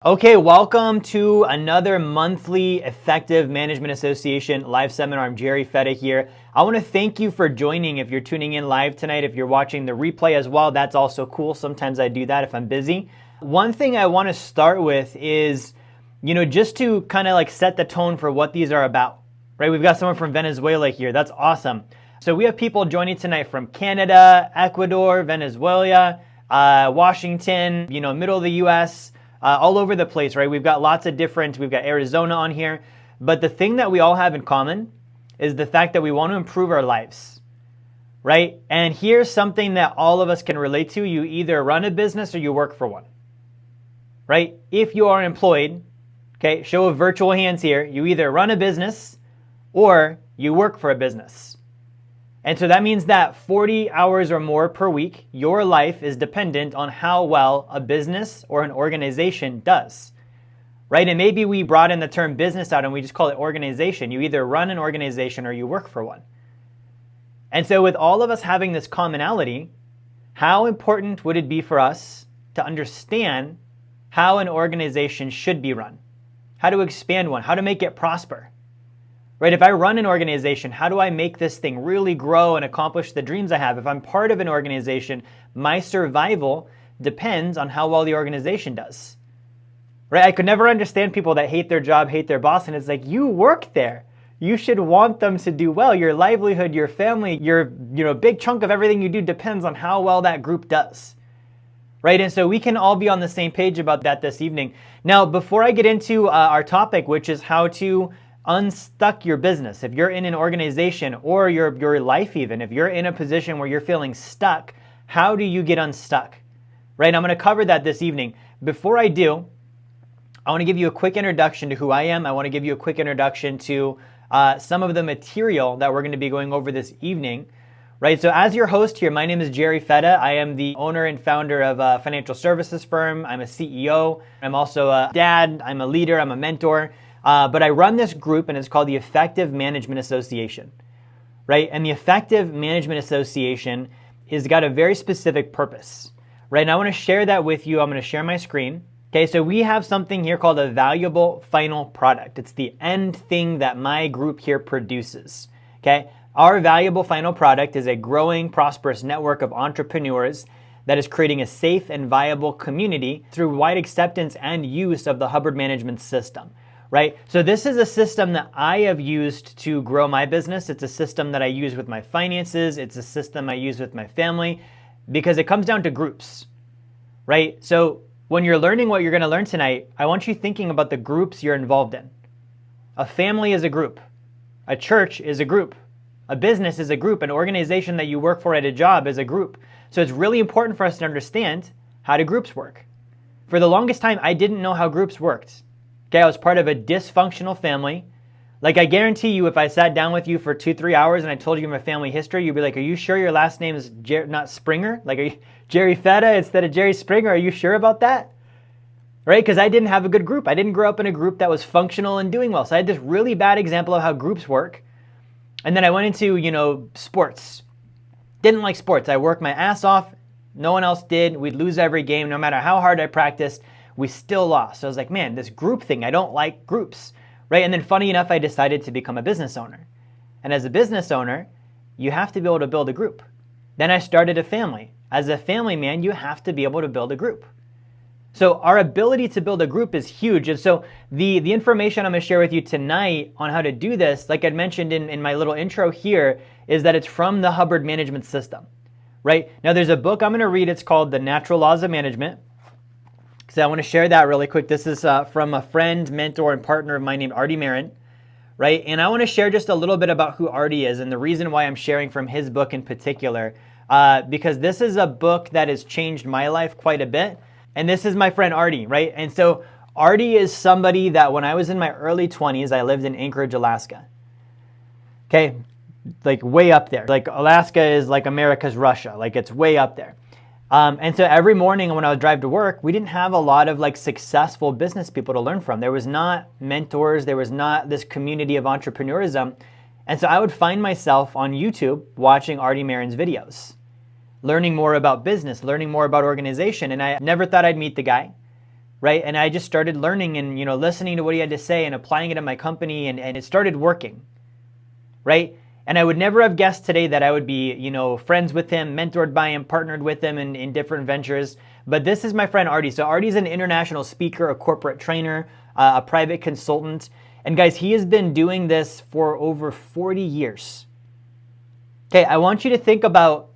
Okay, welcome to another monthly Effective Management Association live seminar. I'm Jerry Fetta here. I want to thank you for joining. If you're tuning in live tonight, if you're watching the replay as well, that's also cool. Sometimes I do that if I'm busy. One thing I want to start with is, just to kind of like set the tone for what these are about, right? We've got someone from Venezuela here. That's awesome. So we have people joining tonight from Canada, Ecuador, Venezuela, Washington, middle of the US, all over the place, right? We've got we've got Arizona on here. But the thing that we all have in common is the fact that we want to improve our lives, right? And here's something that all of us can relate to. You either run a business or you work for one, right? If you are employed, okay, show of virtual hands here. You either run a business or you work for a business. And so that means that 40 hours or more per week, your life is dependent on how well a business or an organization does, right? And maybe we brought in the term business out and we just call it organization. You either run an organization or you work for one. And so with all of us having this commonality, how important would it be for us to understand how an organization should be run, how to expand one, how to make it prosper? Right? If I run an organization, how do I make this thing really grow and accomplish the dreams I have? If I'm part of an organization, my survival depends on how well the organization does. Right? I could never understand people that hate their job, hate their boss, and it's like, you work there. You should want them to do well. Your livelihood, your family, your big chunk of everything you do depends on how well that group does. Right? And so we can all be on the same page about that this evening. Now, before I get into our topic, which is how to unstuck your business. If you're in an organization or your life even, if you're in a position where you're feeling stuck, how do you get unstuck? Right? I'm going to cover that this evening. Before I do, I want to give you a quick introduction to who I am. I want to give you a quick introduction to some of the material that we're going to be going over this evening. Right? So as your host here, my name is Jerry Fetta. I am the owner and founder of a financial services firm. I'm a CEO. I'm also a dad. I'm a leader. I'm a mentor. But I run this group and it's called the Effective Management Association, right? And the Effective Management Association has got a very specific purpose, right? And I want to share that with you. I'm going to share my screen. Okay, so we have something here called a valuable final product. It's the end thing that my group here produces, okay? Our valuable final product is a growing, prosperous network of entrepreneurs that is creating a safe and viable community through wide acceptance and use of the Hubbard management system. Right? So this is a system that I have used to grow my business. It's a system that I use with my finances. It's a system I use with my family because it comes down to groups, right? So when you're learning what you're going to learn tonight, I want you thinking about the groups you're involved in. A family is a group. A church is a group. A business is a group. An organization that you work for at a job is a group. So it's really important for us to understand how do groups work. For the longest time, I didn't know how groups worked. Okay, I was part of a dysfunctional family. Like, I guarantee you, if I sat down with you for 2-3 hours and I told you my family history, you'd be like, are you sure your last name is not Springer? Like, are you Jerry Fetta instead of Jerry Springer? Are you sure about that? Right? Because I didn't have a good group. I didn't grow up in a group that was functional and doing well. So I had this really bad example of how groups work. And then I went into, sports. Didn't like sports. I worked my ass off. No one else did. We'd lose every game no matter how hard I practiced. We still lost. So I was like, man, this group thing, I don't like groups, right? And then funny enough, I decided to become a business owner. And as a business owner, you have to be able to build a group. Then I started a family. As a family man, you have to be able to build a group. So our ability to build a group is huge. And so the information I'm going to share with you tonight on how to do this, like I mentioned in my little intro here, is that it's from the Hubbard management system, right? Now there's a book I'm going to read. It's called The Natural Laws of Management. So I want to share that really quick. This is from a friend, mentor, and partner of mine named Artie Marin, right? And I want to share just a little bit about who Artie is and the reason why I'm sharing from his book in particular, because this is a book that has changed my life quite a bit. And this is my friend Artie, right? And so Artie is somebody that when I was in my early 20s, I lived in Anchorage, Alaska. Okay, like way up there. Like Alaska is like America's Russia. Like it's way up there. And so every morning when I would drive to work, we didn't have a lot of like successful business people to learn from. There was not mentors. There was not this community of entrepreneurism. And so I would find myself on YouTube watching Artie Marin's videos, learning more about business, learning more about organization. And I never thought I'd meet the guy. right? And I just started learning and, listening to what he had to say and applying it in my company, and it started working, right? And I would never have guessed today that I would be, friends with him, mentored by him, partnered with him in different ventures. But this is my friend Artie. So Artie's an international speaker, a corporate trainer, a private consultant. And guys, he has been doing this for over 40 years. Okay, I want you to think about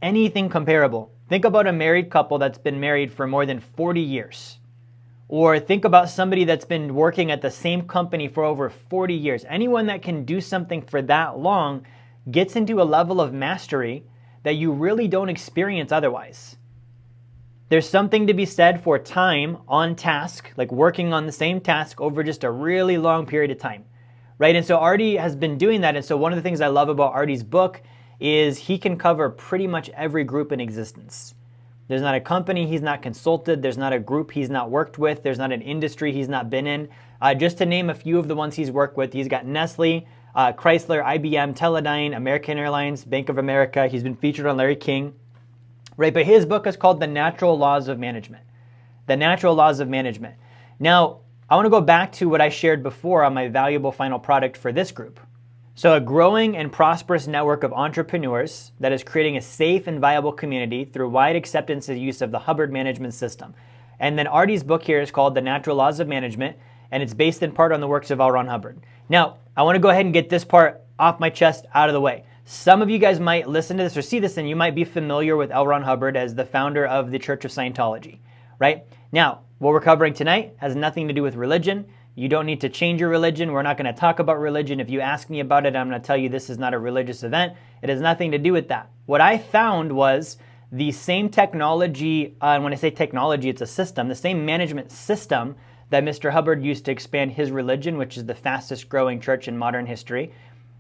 anything comparable. Think about a married couple that's been married for more than 40 years. Or think about somebody that's been working at the same company for over 40 years. Anyone that can do something for that long gets into a level of mastery that you really don't experience otherwise. There's something to be said for time on task, like working on the same task over just a really long period of time, right? And so Artie has been doing that. And so one of the things I love about Artie's book is he can cover pretty much every group in existence. There's not a company he's not consulted. There's not a group he's not worked with. There's not an industry he's not been in. Just to name a few of the ones he's worked with, he's got Nestle, Chrysler, IBM, Teledyne, American Airlines, Bank of America. He's been featured on Larry King, right? But his book is called The Natural Laws of Management. The Natural Laws of Management. Now, I want to go back to what I shared before on my valuable final product for this group. So a growing and prosperous network of entrepreneurs that is creating a safe and viable community through wide acceptance and use of the Hubbard management system. And then Artie's book here is called The Natural Laws of Management, and it's based in part on the works of L. Ron Hubbard. Now, I want to go ahead and get this part off my chest out of the way. Some of you guys might listen to this or see this, and you might be familiar with L. Ron Hubbard as the founder of the Church of Scientology, right? Now, what we're covering tonight has nothing to do with religion. You don't need to change your religion. We're not going to talk about religion. If you ask me about it, I'm going to tell you this is not a religious event. It has nothing to do with that. What I found was the same technology, and when I say technology, it's a system, the same management system that Mr. Hubbard used to expand his religion, which is the fastest growing church in modern history.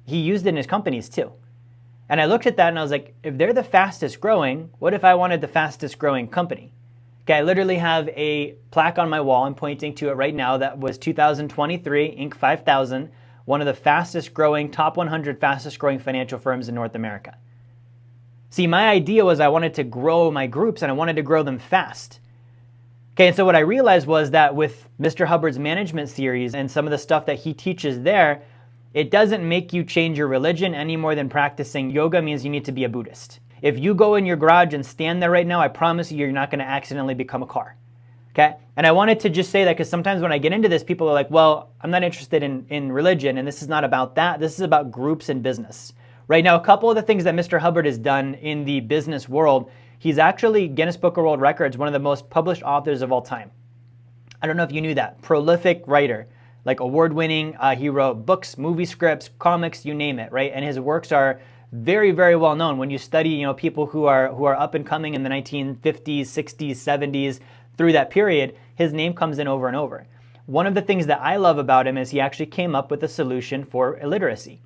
He used it in his companies too. And I looked at that and I was like, if they're the fastest growing, what if I wanted the fastest growing company? Okay, I literally have a plaque on my wall. I'm pointing to it right now. That was 2023, Inc. 5000, one of the fastest growing, top 100 fastest growing financial firms in North America. See, my idea was I wanted to grow my groups and I wanted to grow them fast. Okay, and so what I realized was that with Mr. Hubbard's management series and some of the stuff that he teaches there, it doesn't make you change your religion any more than practicing yoga means you need to be a Buddhist. If you go in your garage and stand there right now, I promise you, you're not going to accidentally become a car. Okay? And I wanted to just say that because sometimes when I get into this, people are like, well, I'm not interested in religion, and this is not about that. This is about groups and business. Right now, a couple of the things that Mr. Hubbard has done in the business world, he's actually Guinness Book of World Records, one of the most published authors of all time. I don't know if you knew that. Prolific writer, like award-winning. He wrote books, movie scripts, comics, you name it, right? And his works are very, very well known. When you study, people who are up and coming in the 1950s, 60s, 70s, through that period, his name comes in over and over. One of the things that I love about him is he actually came up with a solution for illiteracy,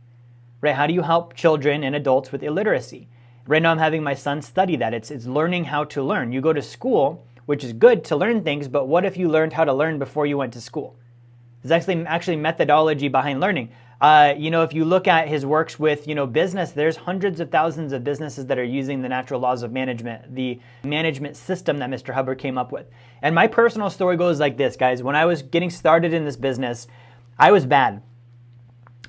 right? How do you help children and adults with illiteracy? Right now I'm having my son study that. It's learning how to learn. You go to school, which is good to learn things, but what if you learned how to learn before you went to school? There's actually methodology behind learning. If you look at his works with, business, there's hundreds of thousands of businesses that are using the natural laws of management, the management system that Mr. Hubbard came up with. And my personal story goes like this, guys. When I was getting started in this business, I was bad.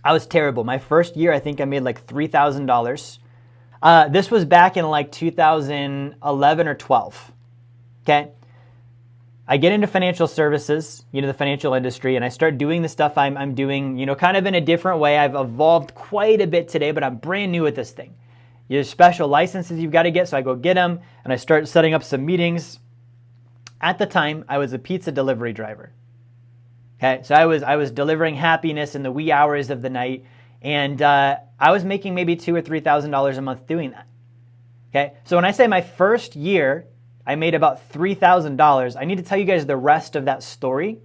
I was terrible. My first year, I think I made like $3,000. This was back in like 2011 or 12. Okay. I get into financial services, the financial industry, and I start doing the stuff I'm doing, kind of in a different way. I've evolved quite a bit today, but I'm brand new at this thing. There's special licenses you've got to get, so I go get them, and I start setting up some meetings. At the time, I was a pizza delivery driver. Okay, so I was delivering happiness in the wee hours of the night, and I was making maybe $2,000 or $3,000 a month doing that. Okay, so when I say my first year, I made about $3,000. I need to tell you guys the rest of that story.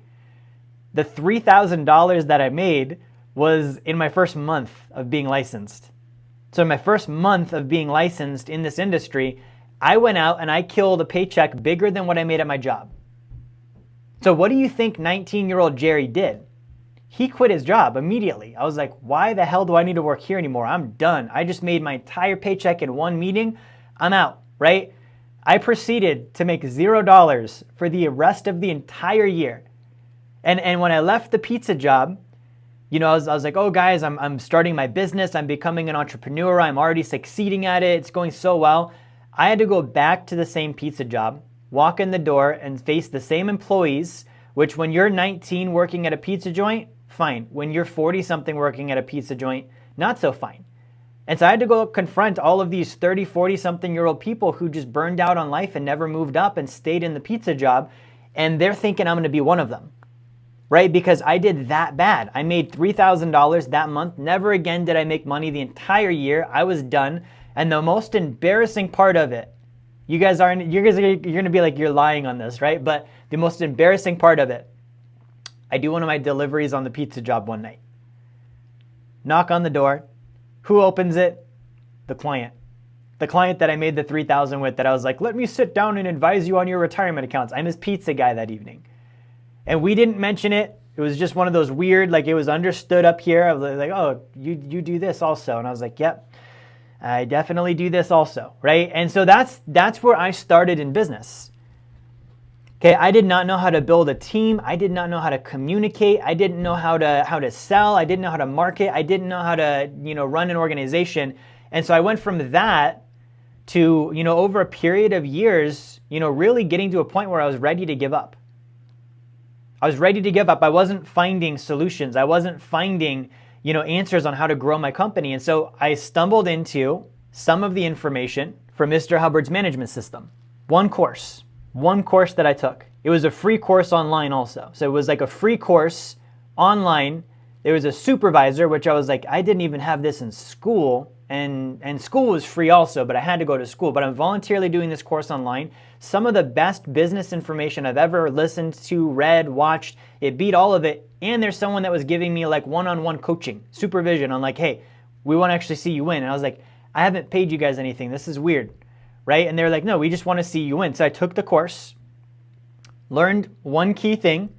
The $3,000 that I made was in my first month of being licensed. So in my first month of being licensed in this industry, I went out and I killed a paycheck bigger than what I made at my job. So what do you think 19-year-old Jerry did? He quit his job immediately. I was like, why the hell do I need to work here anymore? I'm done. I just made my entire paycheck in one meeting. I'm out, right? I proceeded to make $0 for the rest of the entire year. And when I left the pizza job, you know, I was like, oh guys, I'm starting my business. I'm becoming an entrepreneur. I'm already succeeding at it. It's going so well. I had to go back to the same pizza job, walk in the door and face the same employees, which when you're 19 working at a pizza joint, fine. When you're 40 something working at a pizza joint, not so fine. And so I had to go confront all of these 30, 40 something year old people who just burned out on life and never moved up and stayed in the pizza job. And they're thinking I'm going to be one of them, right? Because I did that bad. I made $3,000 that month. Never again did I make money the entire year. I was done. And the most embarrassing part of it, you're going to be like, you're lying on this, right? But the most embarrassing part of it, I do one of my deliveries on the pizza job one night. Knock on the door. Who opens it? The client. The client that I made the $3,000 with, that I was like, let me sit down and advise you on your retirement accounts. I'm his pizza guy that evening. And we didn't mention it. It was just one of those weird, like it was understood up here. I was like, oh, you do this also. And I was like, yep, I definitely do this also, right? And so that's where I started in business. Okay, I did not know how to build a team. I did not know how to communicate. I didn't know how to sell. I didn't know how to market. I didn't know how to, run an organization. And so I went from that to, over a period of years, really getting to a point where I was ready to give up. I was ready to give up. I wasn't finding solutions. I wasn't finding, answers on how to grow my company. And so I stumbled into some of the information from Mr. Hubbard's management system. One course that I took. It was a free course online also. So it was like a free course online. There was a supervisor, which I was like, I didn't even have this in school. And school was free also, but I had to go to school. But I'm voluntarily doing this course online. Some of the best business information I've ever listened to, read, watched. It beat all of it. And there's someone that was giving me like one-on-one coaching, supervision on like, hey, we want to actually see you win. And I was like, I haven't paid you guys anything. This is weird, right? And they're like, no, we just want to see you win. So I took the course, learned one key thing.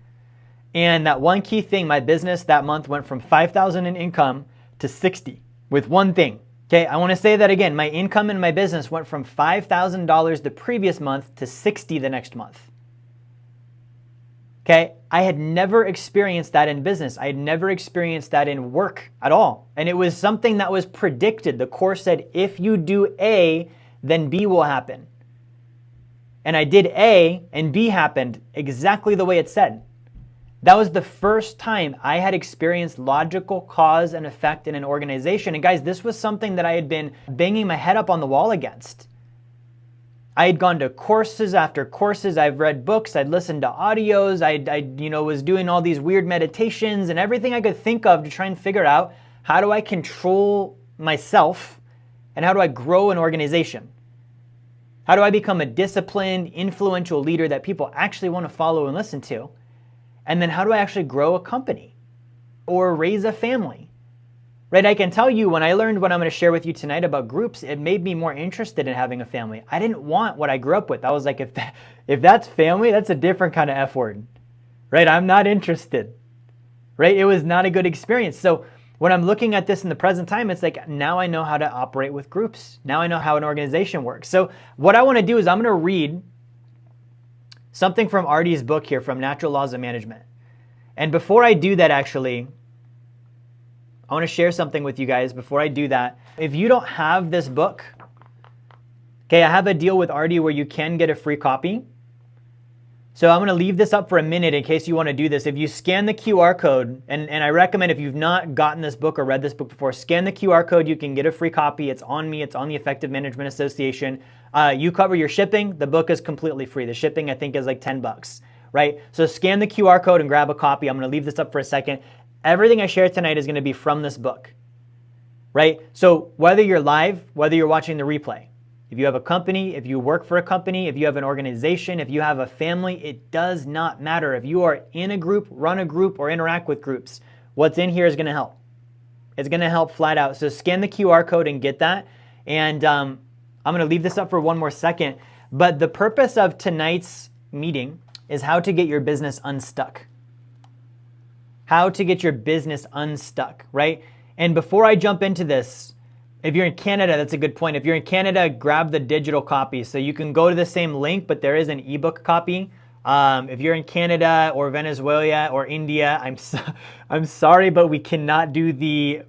And that one key thing, my business that month went from $5,000 in income to $60,000 with one thing. Okay, I want to say that again. My income in my business went from $5,000 the previous month to $60,000 the next month. Okay, I had never experienced that in business. I had never experienced that in work at all. And it was something that was predicted. The course said, if you do A, then B will happen. And I did A, and B happened exactly the way it said. That was the first time I had experienced logical cause and effect in an organization. And guys, this was something that I had been banging my head up on the wall against. I had gone to courses after courses. I've read books. I'd listened to audios. I was doing all these weird meditations and everything I could think of to try and figure out how do I control myself and how do I grow an organization? How do I become a disciplined, influential leader that people actually want to follow and listen to? And then how do I actually grow a company or raise a family? Right? I can tell you when I learned what I'm going to share with you tonight about groups, it made me more interested in having a family. I didn't want what I grew up with. I was like, if that's family, that's a different kind of F word. Right? I'm not interested. Right? It was not a good experience. So when I'm looking at this in the present time, it's like, now I know how to operate with groups. Now I know how an organization works. So what I want to do is I'm going to read something from Artie's book here, from Natural Laws of Management. And before I do that, actually, I want to share something with you guys before I do that. If you don't have this book, okay, I have a deal with Artie where you can get a free copy. So I'm going to leave this up for a minute in case you want to do this. If you scan the QR code, and I recommend if you've not gotten this book or read this book before, scan the QR code, you can get a free copy. It's on me. It's on the Effective Management Association. You cover your shipping. The book is completely free. The shipping, I think, is like $10, right? So scan the QR code and grab a copy. I'm going to leave this up for a second. Everything I share tonight is going to be from this book, right? So whether you're live, whether you're watching the replay, if you have a company, if you work for a company, if you have an organization, if you have a family, it does not matter. If you are in a group, run a group, or interact with groups, what's in here is going to help. It's going to help flat out. So scan the QR code and get that. And I'm going to leave this up for one more second. But the purpose of tonight's meeting is how to get your business unstuck. How to get your business unstuck, right? And before I jump into this, If you're in Canada, that's a good point. If you're in Canada, grab the digital copy. So you can go to the same link, but there is an ebook copy. If you're in Canada or Venezuela or India, I'm sorry, but we cannot do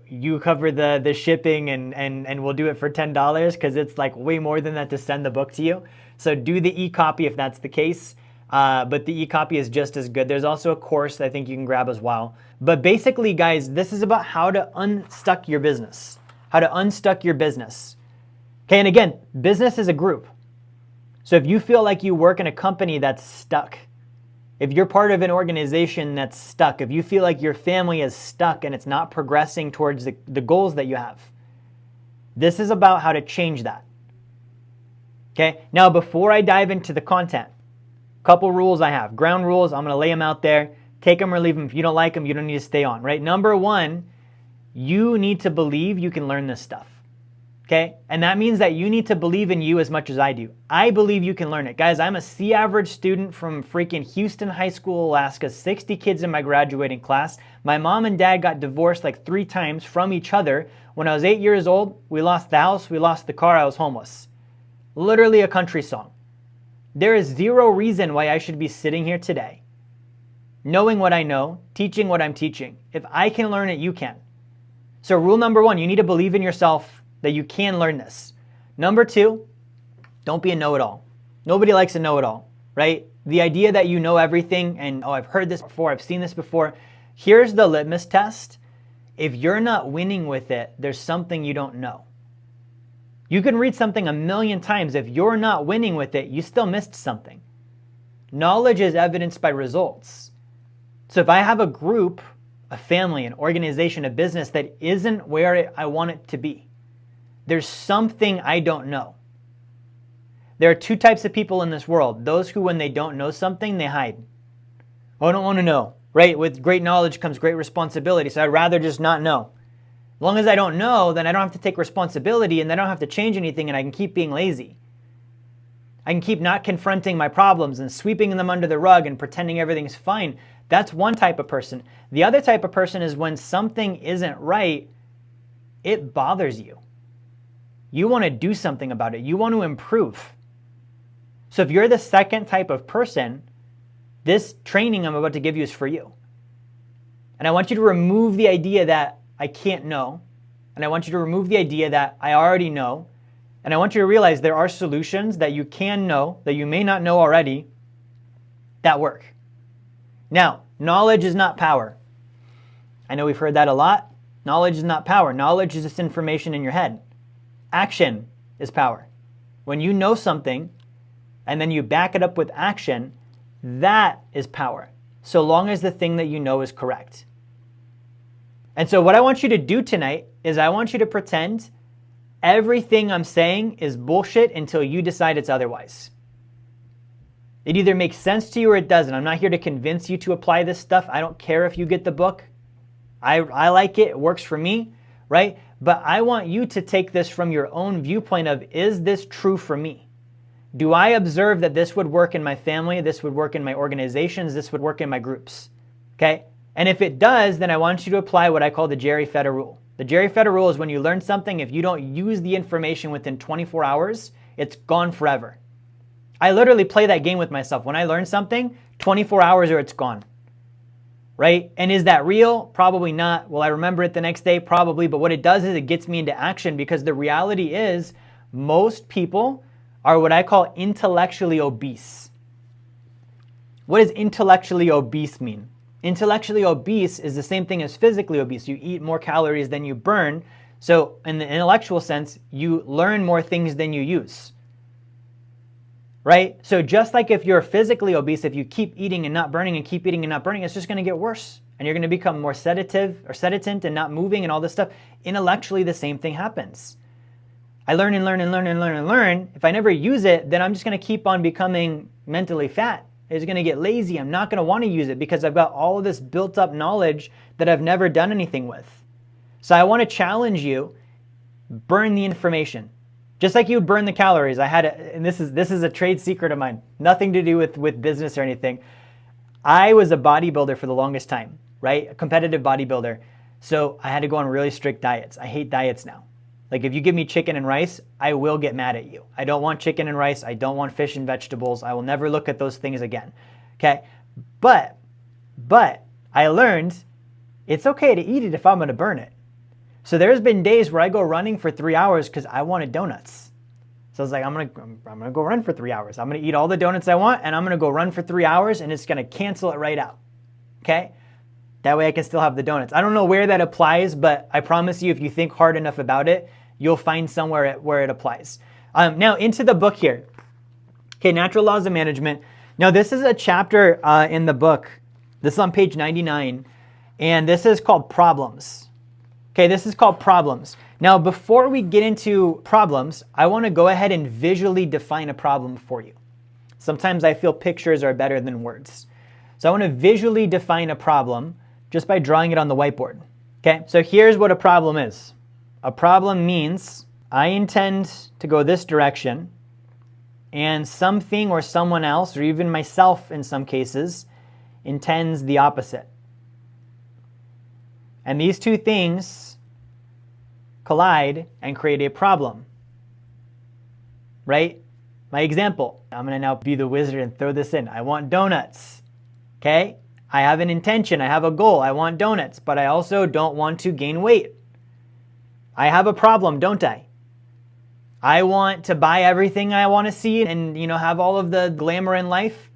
you cover the shipping and we'll do it for $10 because it's like way more than that to send the book to you. So do the e-copy if that's the case. But the e-copy is just as good. There's also a course that I think you can grab as well. But basically, guys, this is about how to unstuck your business. How to unstuck your business. Okay, and again, business is a group. So if you feel like you work in a company that's stuck, if you're part of an organization that's stuck, if you feel like your family is stuck and it's not progressing towards the goals that you have, this is about how to change that. Okay, now before I dive into the content, couple rules I have. Ground rules, I'm going to lay them out there. Take them or leave them. If you don't like them, you don't need to stay on, right? Number one, you need to believe you can learn this stuff, okay? And that means that you need to believe in you as much as I do. I believe you can learn it. Guys, I'm a C average student from freaking Houston High School, Alaska, 60 kids in my graduating class. My mom and dad got divorced like 3 times from each other. When I was 8 years old, we lost the house, we lost the car, I was homeless. Literally a country song. There is zero reason why I should be sitting here today, knowing what I know, teaching what I'm teaching. If I can learn it, you can. So rule number one, you need to believe in yourself that you can learn this. Number two, don't be a know-it-all. Nobody likes a know-it-all, right? The idea that you know everything and, oh, I've heard this before, I've seen this before. Here's the litmus test. If you're not winning with it, there's something you don't know. You can read something 1,000,000 times. If you're not winning with it, you still missed something. Knowledge is evidenced by results. So if I have a group, a family, an organization, a business that isn't where I want it to be, there's something I don't know. There are 2 types of people in this world. Those who, when they don't know something, they hide. Oh, I don't want to know, right? With great knowledge comes great responsibility, so I'd rather just not know. As long as I don't know, then I don't have to take responsibility and I don't have to change anything and I can keep being lazy. I can keep not confronting my problems and sweeping them under the rug and pretending everything's fine. That's one type of person. The other type of person is when something isn't right, it bothers you. You want to do something about it. You want to improve. So if you're the second type of person, this training I'm about to give you is for you. And I want you to remove the idea that I can't know. And I want you to remove the idea that I already know. And I want you to realize there are solutions that you can know, that you may not know already, that work. Now, knowledge is not power. I know we've heard that a lot. Knowledge is not power. Knowledge is just information in your head. Action is power. When you know something and then you back it up with action, that is power, so long as the thing that you know is correct. And so what I want you to do tonight is I want you to pretend everything I'm saying is bullshit until you decide it's otherwise. It either makes sense to you or it doesn't. I'm not here to convince you to apply this stuff. I don't care if you get the book. I like it. It works for me, right? But I want you to take this from your own viewpoint of, is this true for me? Do I observe that this would work in my family, this would work in my organizations, this would work in my groups? Okay? And if it does, then I want you to apply what I call the Jerry Fetta rule. The Jerry Fetta rule is when you learn something, if you don't use the information within 24 hours, it's gone forever. I literally play that game with myself. When I learn something, 24 hours or it's gone. Right? And is that real? Probably not. Will I remember it the next day? Probably. But what it does is it gets me into action, because the reality is most people are what I call intellectually obese. What does intellectually obese mean? Intellectually obese is the same thing as physically obese. You eat more calories than you burn. So in the intellectual sense, you learn more things than you use. Right? So just like if you're physically obese, if you keep eating and not burning and keep eating and not burning, it's just going to get worse. And you're going to become more sedative or sedatant and not moving and all this stuff. Intellectually, the same thing happens. I learn and learn and learn and learn and learn. If I never use it, then I'm just going to keep on becoming mentally fat. It's going to get lazy. I'm not going to want to use it because I've got all of this built up knowledge that I've never done anything with. So I want to challenge you, burn the information. Just like you would burn the calories. And this is a trade secret of mine. Nothing to do with business or anything. I was a bodybuilder for the longest time, right? A competitive bodybuilder. So I had to go on really strict diets. I hate diets now. Like if you give me chicken and rice, I will get mad at you. I don't want chicken and rice. I don't want fish and vegetables. I will never look at those things again. Okay? But I learned it's okay to eat it if I'm going to burn it. So there's been days where I go running for 3 hours because I wanted donuts. So I was like, I'm gonna go run for 3 hours. I'm gonna eat all the donuts I want, and I'm gonna go run for 3 hours, and it's gonna cancel it right out. Okay? That way I can still have the donuts. I don't know where that applies, but I promise you, if you think hard enough about it, you'll find somewhere where it applies. Now into the book here. Okay, Natural Laws of Management. Now this is a chapter in the book. This is on page 99, and this is called Problems. Okay, this is called Problems. Now, before we get into problems, I want to go ahead and visually define a problem for you. Sometimes I feel pictures are better than words. So I want to visually define a problem just by drawing it on the whiteboard. Okay, so here's what a problem is. A problem means I intend to go this direction, and something or someone else, or even myself in some cases, intends the opposite. And these two things collide and create a problem, right? My example, I'm going to now be the wizard and throw this in. I want donuts, okay? I have an intention, I have a goal, I want donuts, but I also don't want to gain weight. I have a problem, don't I? I want to buy everything I want to see and, have all of the glamour in life.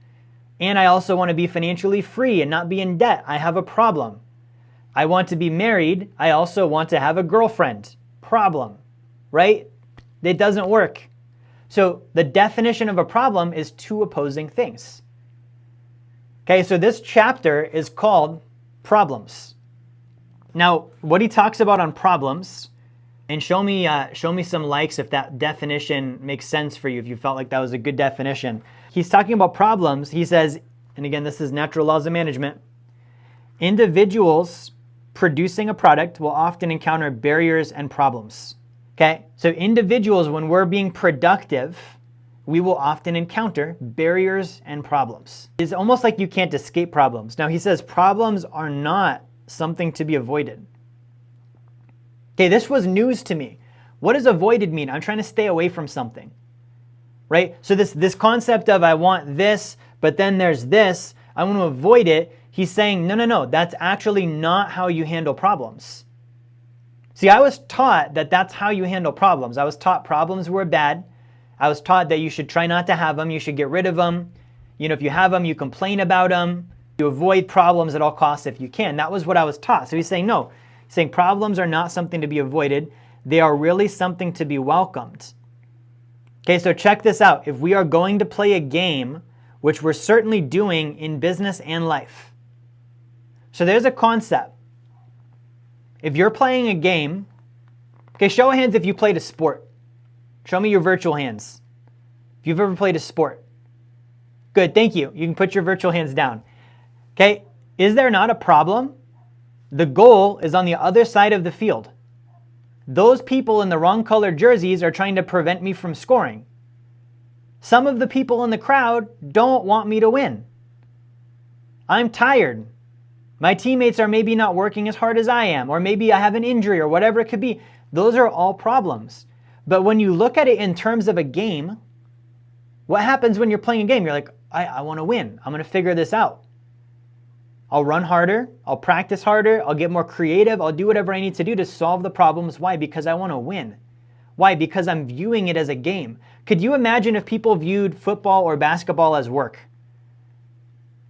And I also want to be financially free and not be in debt. I have a problem. I want to be married. I also want to have a girlfriend. Problem, right? It doesn't work. So the definition of a problem is two opposing things. Okay, so this chapter is called Problems. Now, what he talks about on problems, and show me some likes if that definition makes sense for you, if you felt like that was a good definition. He's talking about problems. He says, and again, this is Natural Laws of Management, individuals producing a product will often encounter barriers and problems. Okay, so individuals, when we're being productive, we will often encounter barriers and problems. It's almost like you can't escape problems. Now he says problems are not something to be avoided. Okay, this was news to me. What does avoided mean? I'm trying to stay away from something, right? So this concept of I want this, but then there's this, I want to avoid it. He's saying, no, that's actually not how you handle problems. See, I was taught that that's how you handle problems. I was taught problems were bad. I was taught that you should try not to have them. You should get rid of them. If you have them, you complain about them. You avoid problems at all costs if you can. That was what I was taught. So he's saying, no. He's saying problems are not something to be avoided. They are really something to be welcomed. Okay, so check this out. If we are going to play a game, which we're certainly doing in business and life. So there's a concept. If you're playing a game, okay, show of hands if you played a sport. Show me your virtual hands. If you've ever played a sport. Good, thank you. You can put your virtual hands down. Okay, is there not a problem? The goal is on the other side of the field. Those people in the wrong colored jerseys are trying to prevent me from scoring. Some of the people in the crowd don't want me to win. I'm tired. My teammates are maybe not working as hard as I am, or maybe I have an injury or whatever it could be. Those are all problems. But when you look at it in terms of a game, what happens when you're playing a game? You're like, I want to win. I'm going to figure this out. I'll run harder. I'll practice harder. I'll get more creative. I'll do whatever I need to do to solve the problems. Why? Because I want to win. Why? Because I'm viewing it as a game. Could you imagine if people viewed football or basketball as work?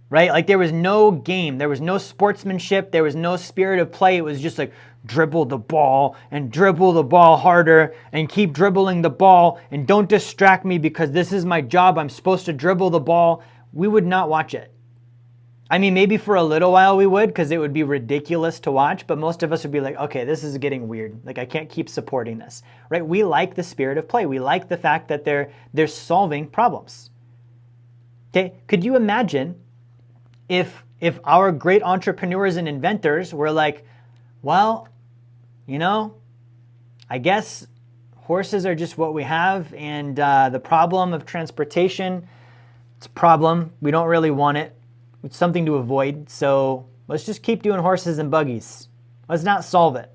Right? Like there was no game. There was no sportsmanship. There was no spirit of play. It was just like dribble the ball and dribble the ball harder and keep dribbling the ball and don't distract me because this is my job. I'm supposed to dribble the ball. We would not watch it. I mean, maybe for a little while we would because it would be ridiculous to watch, but most of us would be like, okay, this is getting weird. Like I can't keep supporting this, right? We like the spirit of play. We like the fact that they're solving problems. Okay, could you imagine if our great entrepreneurs and inventors were like, well, I guess horses are just what we have, and the problem of transportation, it's a problem. We don't really want it. It's something to avoid, so let's just keep doing horses and buggies. Let's not solve it.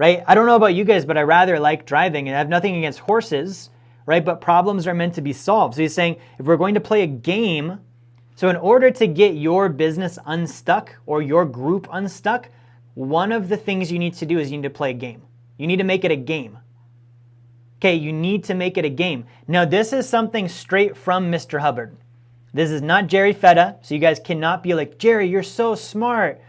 right? I don't know about you guys, but I rather like driving, and I have nothing against horses, right? But problems are meant to be solved. So he's saying if we're going to play a game, so in order to get your business unstuck or your group unstuck, one of the things you need to do is you need to play a game. You need to make it a game. Okay, you need to make it a game. Now, this is something straight from Mr. Hubbard. This is not Jerry Fetta, so you guys cannot be like, Jerry, you're so smart.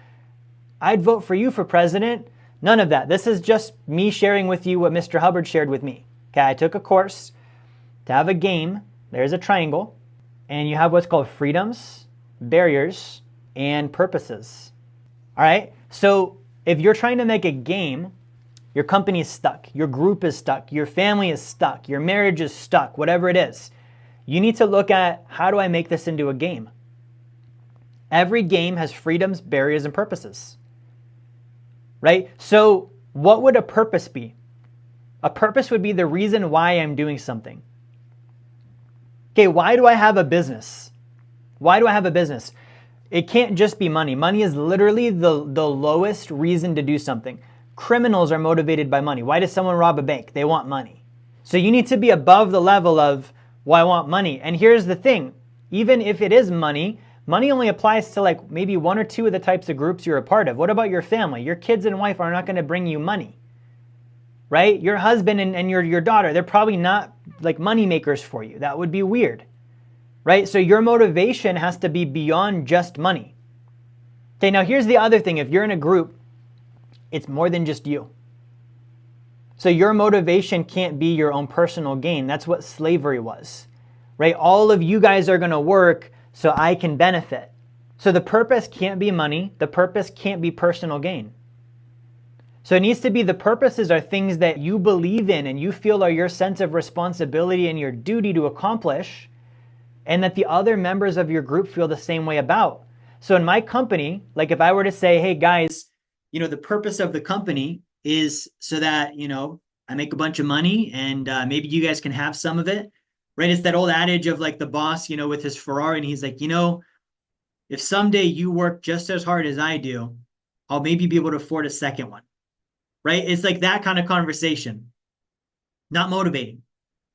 I'd vote for you for president. None of that. This is just me sharing with you what Mr. Hubbard shared with me. Okay, I took a course to have a game. There's a triangle, and you have what's called freedoms, barriers, and purposes. All right, so if you're trying to make a game, your company is stuck, your group is stuck, your family is stuck, your marriage is stuck, whatever it is, you need to look at, how do I make this into a game? Every game has freedoms, barriers, and purposes, right? So what would a purpose be? A purpose would be the reason why I'm doing something. Okay, why do I have a business? Why do I have a business? It can't just be money. Money is literally the lowest reason to do something. Criminals are motivated by money. Why does someone rob a bank? They want money. So you need to be above the level of, well, I want money. And here's the thing. Even if it is money, money only applies to like maybe one or two of the types of groups you're a part of. What about your family? Your kids and wife are not going to bring you money, right? Your husband and your daughter, they're probably not like money makers for you. That would be weird, right? So your motivation has to be beyond just money. Okay, now here's the other thing. If you're in a group, it's more than just you. So your motivation can't be your own personal gain. That's what slavery was, right? All of you guys are going to work so I can benefit. So the purpose can't be money. The purpose can't be personal gain. So it needs to be, the purposes are things that you believe in and you feel are your sense of responsibility and your duty to accomplish, and that the other members of your group feel the same way about. So in my company, like if I were to say, hey guys, the purpose of the company is so that, I make a bunch of money and maybe you guys can have some of it, right? It's that old adage of like the boss, with his Ferrari, and he's like, if someday you work just as hard as I do, I'll maybe be able to afford a second one, right? It's like that kind of conversation. Not motivating.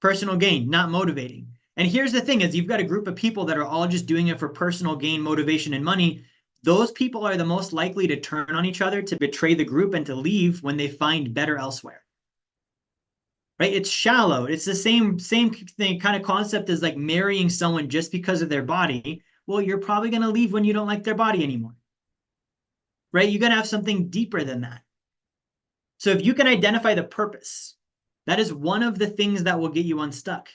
Personal gain, not motivating. And here's the thing is, you've got a group of people that are all just doing it for personal gain, motivation, and money. Those people are the most likely to turn on each other, to betray the group, and to leave when they find better elsewhere. Right? It's shallow. It's the same thing, kind of concept as like marrying someone just because of their body. Well, you're probably going to leave when you don't like their body anymore. Right? You got to have something deeper than that. So if you can identify the purpose, that is one of the things that will get you unstuck.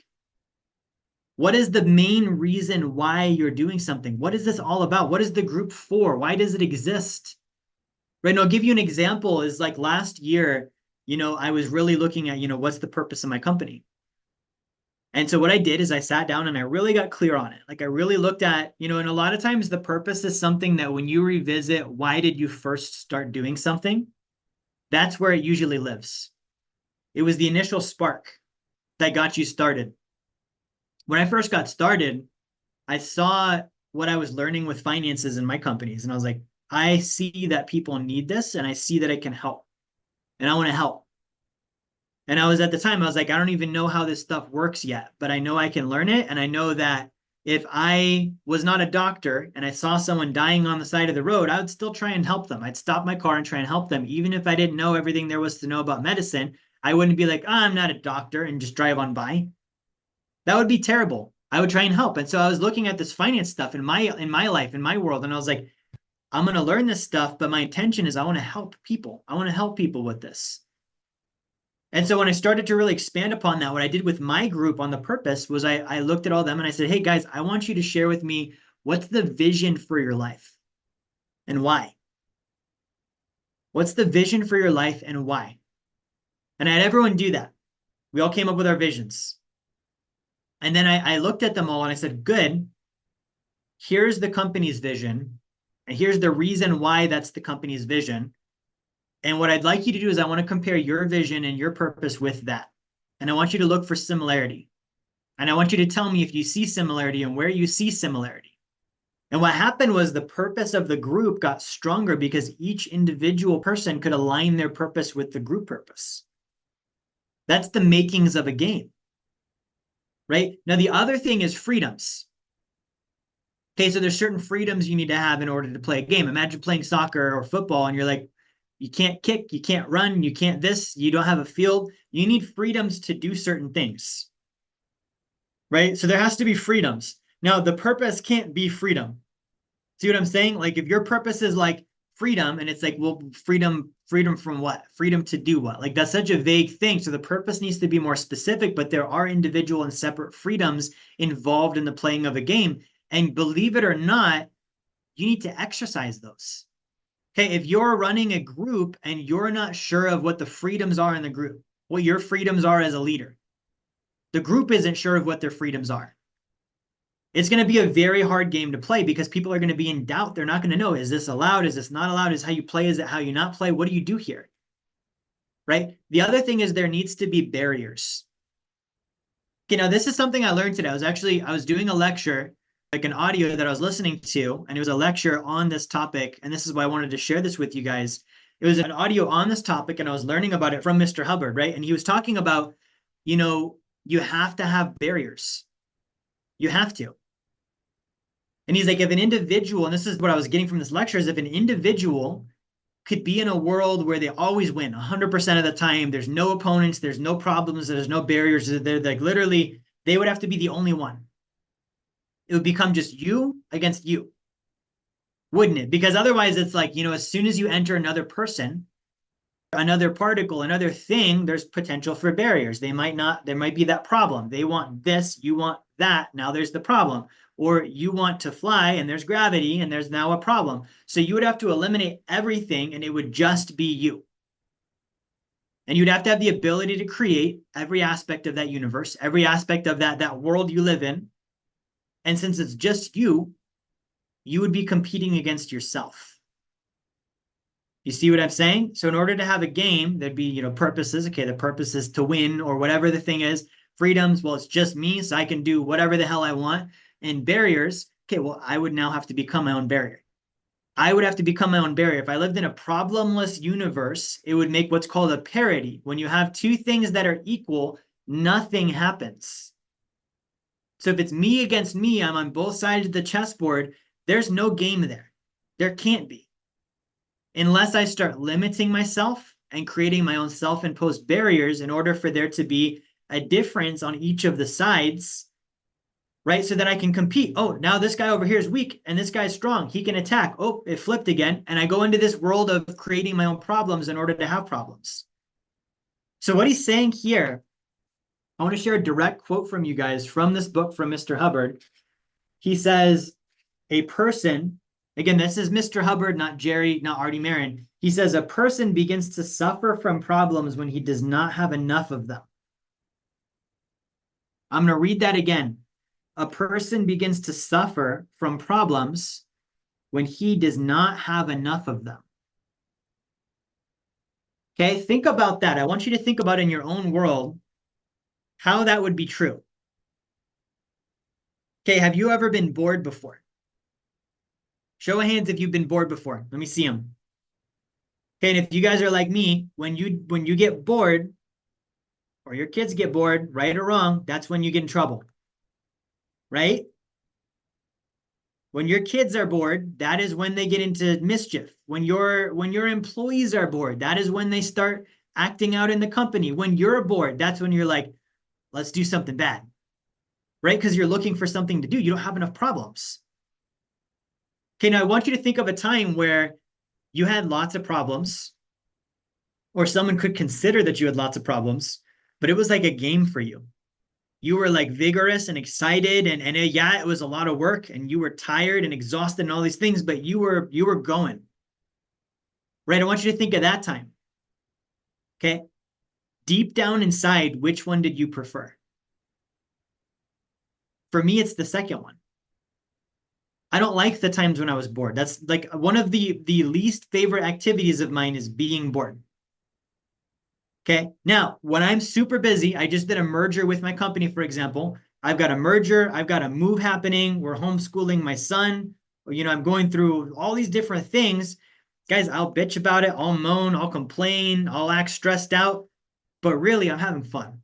What is the main reason why you're doing something? What is this all about? What is the group for? Why does it exist? Right. And I'll give you an example is like last year, I was really looking at, what's the purpose of my company? And so what I did is I sat down and I really got clear on it. Like I really looked at, and a lot of times the purpose is something that when you revisit, why did you first start doing something? That's where it usually lives. It was the initial spark that got you started. When I first got started, I saw what I was learning with finances in my companies. And I was like, I see that people need this and I see that it can help. And I want to help. And I was at the time, I was like, I don't even know how this stuff works yet, but I know I can learn it. And I know that if I was not a doctor and I saw someone dying on the side of the road, I would still try and help them. I'd stop my car and try and help them. Even if I didn't know everything there was to know about medicine, I wouldn't be like, I'm not a doctor, and just drive on by. That would be terrible. I would try and help. And so I was looking at this finance stuff in my life, in my world. And I was like, I'm going to learn this stuff, but my intention is I want to help people. I want to help people with this. And so when I started to really expand upon that, what I did with my group on the purpose was I looked at all them and I said, hey guys, I want you to share with me, what's the vision for your life and why? What's the vision for your life and why? And I had everyone do that. We all came up with our visions. And then I looked at them all and I said, good, here's the company's vision. And here's the reason why that's the company's vision. And what I'd like you to do is I want to compare your vision and your purpose with that. And I want you to look for similarity. And I want you to tell me if you see similarity and where you see similarity. And what happened was the purpose of the group got stronger because each individual person could align their purpose with the group purpose. That's the makings of a game, right? Now, the other thing is freedoms. Okay, so there's certain freedoms you need to have in order to play a game. Imagine playing soccer or football and you're like, you can't kick, you can't run, you can't this, you don't have a field. You need freedoms to do certain things, right? So there has to be freedoms. Now, the purpose can't be freedom. See what I'm saying? Like if your purpose is like freedom and it's like, well, freedom from what? Freedom to do what? Like that's such a vague thing. So the purpose needs to be more specific, but there are individual and separate freedoms involved in the playing of a game. And believe it or not, you need to exercise those. Okay, if you're running a group and you're not sure of what the freedoms are in the group, what your freedoms are as a leader, the group isn't sure of what their freedoms are. It's going to be a very hard game to play because people are going to be in doubt. They're not going to know, is this allowed? Is this not allowed? Is how you play? Is it how you not play? What do you do here? Right? The other thing is there needs to be barriers. Okay, now this is something I learned today. I was doing a lecture, like an audio that I was listening to, and it was a lecture on this topic. And this is why I wanted to share this with you guys. It was an audio on this topic, and I was learning about it from Mr. Hubbard, right? And he was talking about, you have to have barriers. You have to. And he's like, if an individual, and this is what I was getting from this lecture, is if an individual could be in a world where they always win 100% of the time, there's no opponents, there's no problems, there's no barriers, they're like literally, they would have to be the only one. It would become just you against you, wouldn't it? Because otherwise it's like, as soon as you enter another person, another particle, another thing, there's potential for barriers. There might be that problem. They want this, you want that. Now there's the problem. Or you want to fly and there's gravity and there's now a problem. So you would have to eliminate everything and it would just be you. And you'd have to have the ability to create every aspect of that universe, every aspect of that world you live in. And since it's just you, you would be competing against yourself. You see what I'm saying? So in order to have a game, there'd be, purposes. Okay, the purpose is to win or whatever the thing is. Freedoms, well, it's just me, so I can do whatever the hell I want. And barriers, okay, well, I would now have to become my own barrier. I would have to become my own barrier. If I lived in a problemless universe, it would make what's called a parity. When you have two things that are equal, nothing happens. So if it's me against me, I'm on both sides of the chessboard, there's no game there. There can't be. Unless I start limiting myself and creating my own self-imposed barriers in order for there to be a difference on each of the sides, right? So that I can compete. Oh, now this guy over here is weak and this guy's strong. He can attack. Oh, it flipped again. And I go into this world of creating my own problems in order to have problems. So what he's saying here, I want to share a direct quote from you guys from this book from Mr. Hubbard. He says, a person, again, this is Mr. Hubbard, not Jerry, not Artie Marin. He says, a person begins to suffer from problems when he does not have enough of them. I'm going to read that again. A person begins to suffer from problems when he does not have enough of them. Okay, think about that. I want you to think about in your own world how that would be true. Okay, have you ever been bored before? Show of hands if you've been bored before. Let me see them. Okay, and if you guys are like me, when you get bored, or your kids get bored, right or wrong, that's when you get in trouble. Right? When your kids are bored, that is when they get into mischief. When your employees are bored, that is when they start acting out in the company. When you're bored, that's when you're like, let's do something bad. Right? Because you're looking for something to do. You don't have enough problems. Okay, now I want you to think of a time where you had lots of problems, or someone could consider that you had lots of problems, but it was like a game for you. You were like vigorous and excited, and yeah, it was a lot of work, and you were tired and exhausted and all these things, but you were going. Right? I want you to think of that time. Okay? Deep down inside, which one did you prefer? For me, it's the second one. I don't like the times when I was bored. That's like one of the least favorite activities of mine is being bored. Okay. Now, when I'm super busy, I just did a merger with my company, for example. I've got a merger. I've got a move happening. We're homeschooling my son. I'm going through all these different things. Guys, I'll bitch about it. I'll moan. I'll complain. I'll act stressed out. But really, I'm having fun.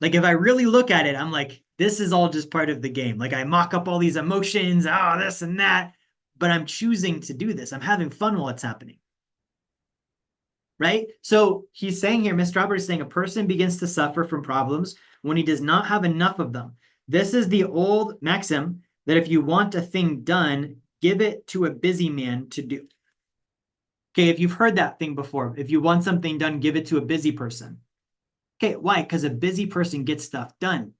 Like if I really look at it, I'm like, this is all just part of the game. Like I mock up all these emotions, oh, this and that, but I'm choosing to do this. I'm having fun while it's happening. Right? So he's saying here, Mr. Robert is saying a person begins to suffer from problems when he does not have enough of them. This is the old maxim that if you want a thing done, give it to a busy man to do. Okay, if you've heard that thing before, if you want something done, give it to a busy person. Okay, why? Because a busy person gets stuff done.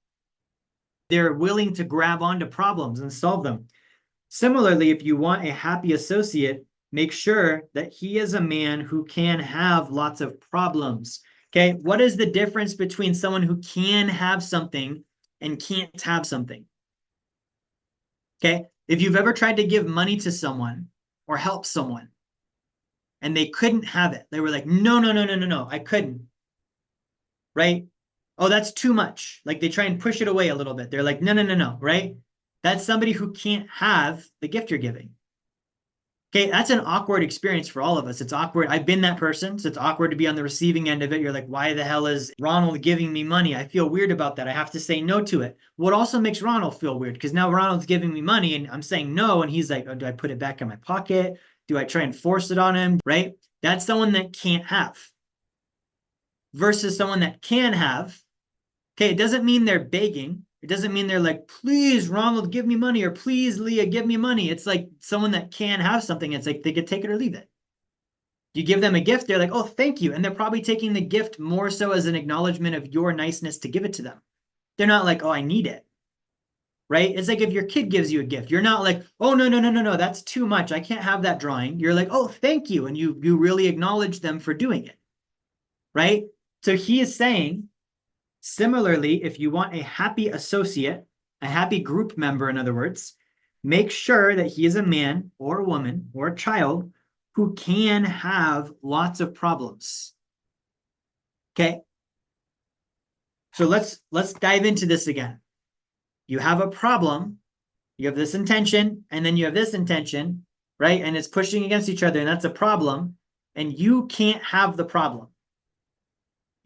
They're willing to grab onto problems and solve them. Similarly, if you want a happy associate, make sure that he is a man who can have lots of problems. Okay, what is the difference between someone who can have something and can't have something? Okay, if you've ever tried to give money to someone or help someone and they couldn't have it, they were like, no, no, no, no, no, no, I couldn't. Right? Oh, that's too much. Like they try and push it away a little bit. They're like, no, no, no, no, right? That's somebody who can't have the gift you're giving. Okay, that's an awkward experience for all of us. It's awkward. I've been that person, so it's awkward to be on the receiving end of it. You're like, why the hell is Ronald giving me money? I feel weird about that. I have to say no to it. What also makes Ronald feel weird, because now Ronald's giving me money and I'm saying no, and he's like, oh, do I put it back in my pocket? Do I try and force it on him? Right? That's someone that can't have. Versus someone that can have. Okay, it doesn't mean they're begging. It doesn't mean they're like, please, Ronald, give me money, or please, Leah, give me money. It's like someone that can have something. It's like they could take it or leave it. You give them a gift, they're like, oh, thank you. And they're probably taking the gift more so as an acknowledgement of your niceness to give it to them. They're not like, oh, I need it. Right? It's like if your kid gives you a gift, you're not like, oh, no, no, no, no, no, that's too much. I can't have that drawing. You're like, oh, thank you. And you really acknowledge them for doing it. Right? So he is saying, similarly, if you want a happy associate, a happy group member, in other words, make sure that he is a man or a woman or a child who can have lots of problems. Okay? So let's dive into this again. You have a problem, you have this intention, and then you have this intention, right? And it's pushing against each other, and that's a problem, and you can't have the problem.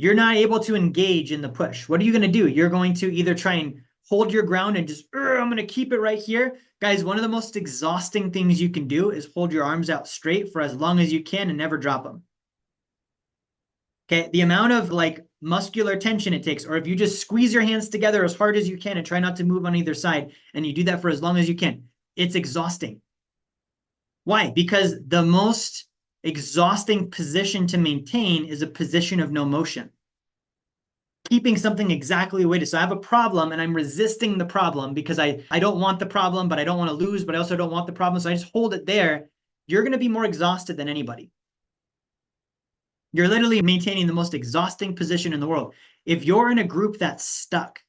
You're not able to engage in the push. What are you going to do? You're going to either try and hold your ground and just, I'm going to keep it right here. Guys, one of the most exhausting things you can do is hold your arms out straight for as long as you can and never drop them. Okay, the amount of like muscular tension it takes, or if you just squeeze your hands together as hard as you can and try not to move on either side, and you do that for as long as you can, it's exhausting. Why? Because the most exhausting position to maintain is a position of no motion. Keeping something exactly the way it is. So I have a problem and I'm resisting the problem because I don't want the problem, but I don't want to lose, but I also don't want the problem. So I just hold it there. You're going to be more exhausted than anybody. You're literally maintaining the most exhausting position in the world. If you're in a group that's stuck,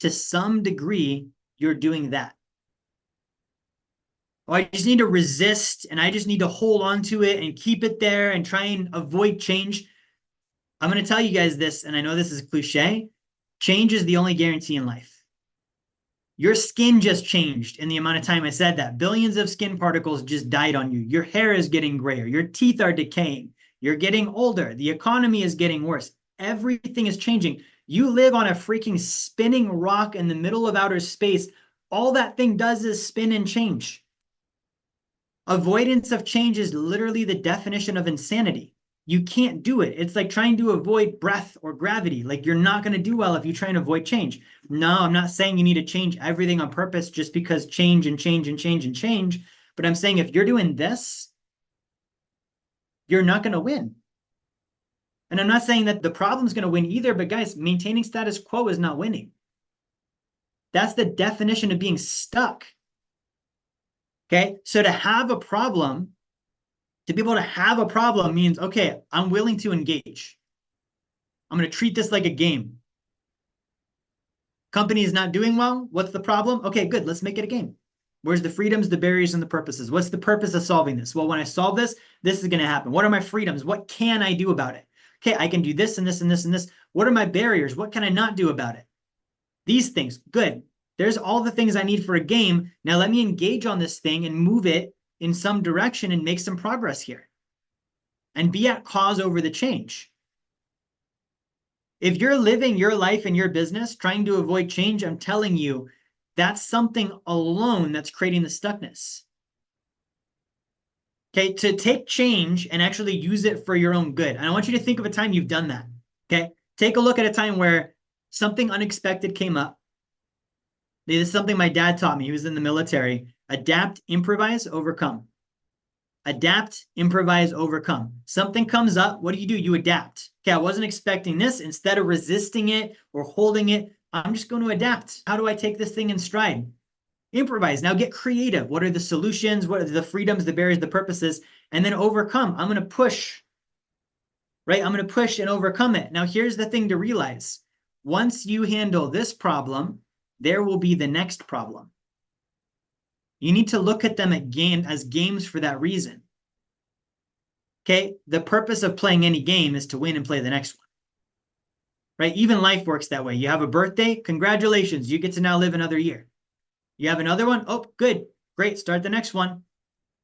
to some degree, you're doing that. Oh, I just need to resist and I just need to hold on to it and keep it there and try and avoid change. I'm going to tell you guys this, and I know this is a cliche. Change is the only guarantee in life. Your skin just changed in the amount of time I said that. Billions of skin particles just died on you. Your hair is getting grayer. Your teeth are decaying. You're getting older. The economy is getting worse. Everything is changing. You live on a freaking spinning rock in the middle of outer space. All that thing does is spin and change. Avoidance of change is literally the definition of insanity. You can't do it. It's like trying to avoid breath or gravity. Like you're not going to do well if you try and avoid change. No, I'm not saying you need to change everything on purpose just because change and change and change and change. But I'm saying if you're doing this, you're not going to win. And I'm not saying that the problem's going to win either, but guys, maintaining status quo is not winning. That's the definition of being stuck. Okay, so to have a problem, to be able to have a problem means, okay, I'm willing to engage. I'm going to treat this like a game. Company is not doing well. What's the problem? Okay, good. Let's make it a game. Where's the freedoms, the barriers, and the purposes? What's the purpose of solving this? Well, when I solve this, this is going to happen. What are my freedoms? What can I do about it? Okay, I can do this and this and this and this. What are my barriers? What can I not do about it? These things. Good. There's all the things I need for a game. Now let me engage on this thing and move it in some direction and make some progress here. And be at cause over the change. If you're living your life and your business trying to avoid change, I'm telling you, that's something alone that's creating the stuckness. Okay, to take change and actually use it for your own good. And I want you to think of a time you've done that. Okay, take a look at a time where something unexpected came up. This is something my dad taught me. He was in the military. Adapt, improvise, overcome. Adapt, improvise, overcome. Something comes up. What do? You adapt. Okay, I wasn't expecting this. Instead of resisting it or holding it, I'm just going to adapt. How do I take this thing in stride? Improvise. Now get creative. What are the solutions? What are the freedoms, the barriers, the purposes? And then overcome. I'm going to push, right? I'm going to push and overcome it. Now here's the thing to realize. Once you handle this problem, there will be the next problem. You need to look at them as games for that reason. Okay? The purpose of playing any game is to win and play the next one. Right? Even life works that way. You have a birthday, congratulations. You get to now live another year. You have another one? Oh, good. Great. Start the next one.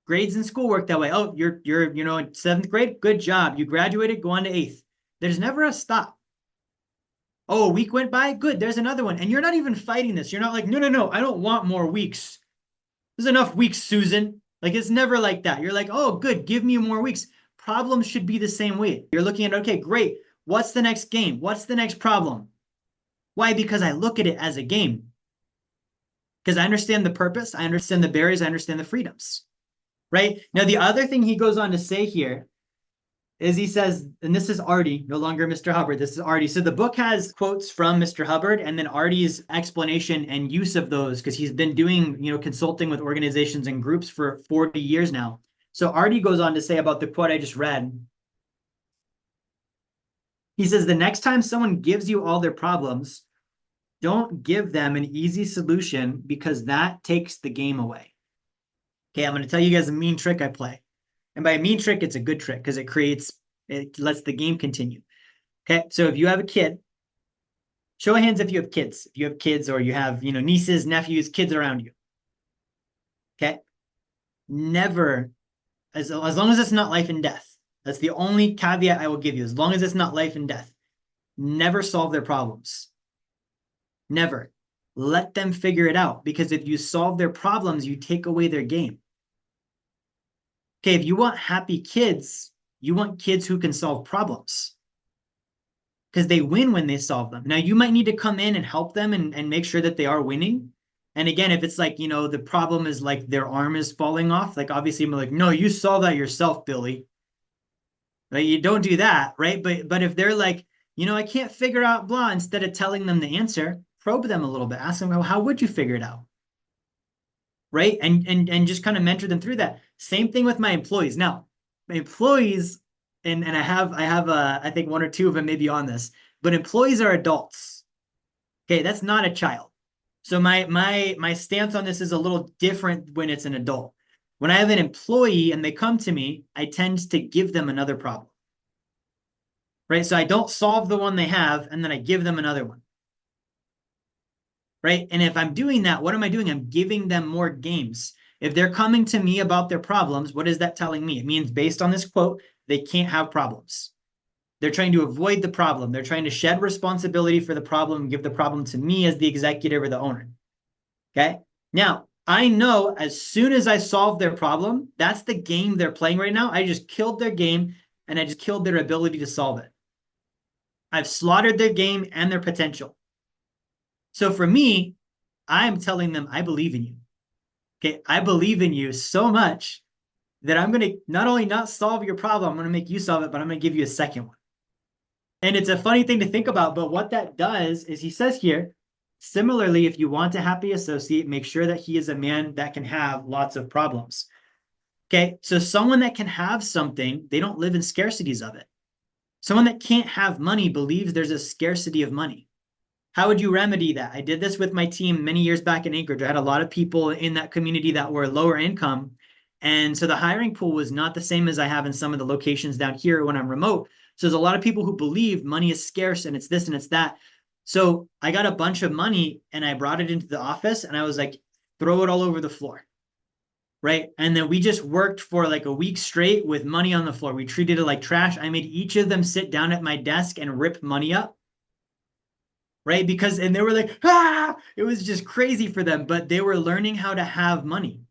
Grades in school work that way. Oh, you're in seventh grade. Good job. You graduated. Go on to eighth. There's never a stop. Oh, a week went by. Good. There's another one. And you're not even fighting this. You're not like, no. I don't want more weeks. There's enough weeks, Susan. Like, it's never like that. You're like, oh, good. Give me more weeks. Problems should be the same way. You're looking at, okay, great. What's the next game? What's the next problem? Why? Because I look at it as a game. Because I understand the purpose, I understand the barriers, I understand the freedoms, right? Now, the other thing he goes on to say here is he says, and this is Artie, no longer Mr. Hubbard, this is Artie. So the book has quotes from Mr. Hubbard and then Artie's explanation and use of those because he's been doing, consulting with organizations and groups for 40 years now. So Artie goes on to say about the quote I just read. He says, the next time someone gives you all their problems, don't give them an easy solution because that takes the game away. Okay, I'm going to tell you guys a mean trick I play. And by a mean trick, it's a good trick because it lets the game continue. Okay, so if you have a kid, show of hands if you have kids. If you have kids or you have, nieces, nephews, kids around you. Okay, never, as long as it's not life and death. That's the only caveat I will give you. As long as it's not life and death, never solve their problems. Never. Let them figure it out because if you solve their problems, you take away their game. Okay, if you want happy kids, you want kids who can solve problems because they win when they solve them. Now, you might need to come in and help them and make sure that they are winning. And again, if it's like, the problem is like their arm is falling off, like obviously I'm like, no, you solve that yourself, Billy. Like, you don't do that, right? But if they're like, I can't figure out blah, instead of telling them the answer, probe them a little bit. Ask them, well, how would you figure it out? Right? And just kind of mentor them through that. Same thing with my employees. Now, my employees, and I have I think one or two of them maybe on this, but employees are adults. Okay, that's not a child. So my stance on this is a little different when it's an adult. When I have an employee and they come to me, I tend to give them another problem. Right? So I don't solve the one they have and then I give them another one. Right? And if I'm doing that, what am I doing? I'm giving them more games. If they're coming to me about their problems, what is that telling me? It means based on this quote, they can't have problems. They're trying to avoid the problem. They're trying to shed responsibility for the problem and give the problem to me as the executive or the owner. Okay? Now, I know as soon as I solve their problem, that's the game they're playing right now. I just killed their game and I just killed their ability to solve it. I've slaughtered their game and their potential. So for me, I'm telling them, I believe in you. Okay, I believe in you so much that I'm going to not only not solve your problem, I'm going to make you solve it, but I'm going to give you a second one. And it's a funny thing to think about, but what that does is he says here, similarly, if you want a happy associate, make sure that he is a man that can have lots of problems. Okay, so someone that can have something, they don't live in scarcities of it. Someone that can't have money believes there's a scarcity of money. How would you remedy that? I did this with my team many years back in Anchorage. I had a lot of people in that community that were lower income. And so the hiring pool was not the same as I have in some of the locations down here when I'm remote. So there's a lot of people who believe money is scarce and it's this and it's that. So I got a bunch of money and I brought it into the office and I was like, throw it all over the floor. Right. And then we just worked for like a week straight with money on the floor. We treated it like trash. I made each of them sit down at my desk and rip money up. Right. And they were like, ah, it was just crazy for them, but they were learning how to have money.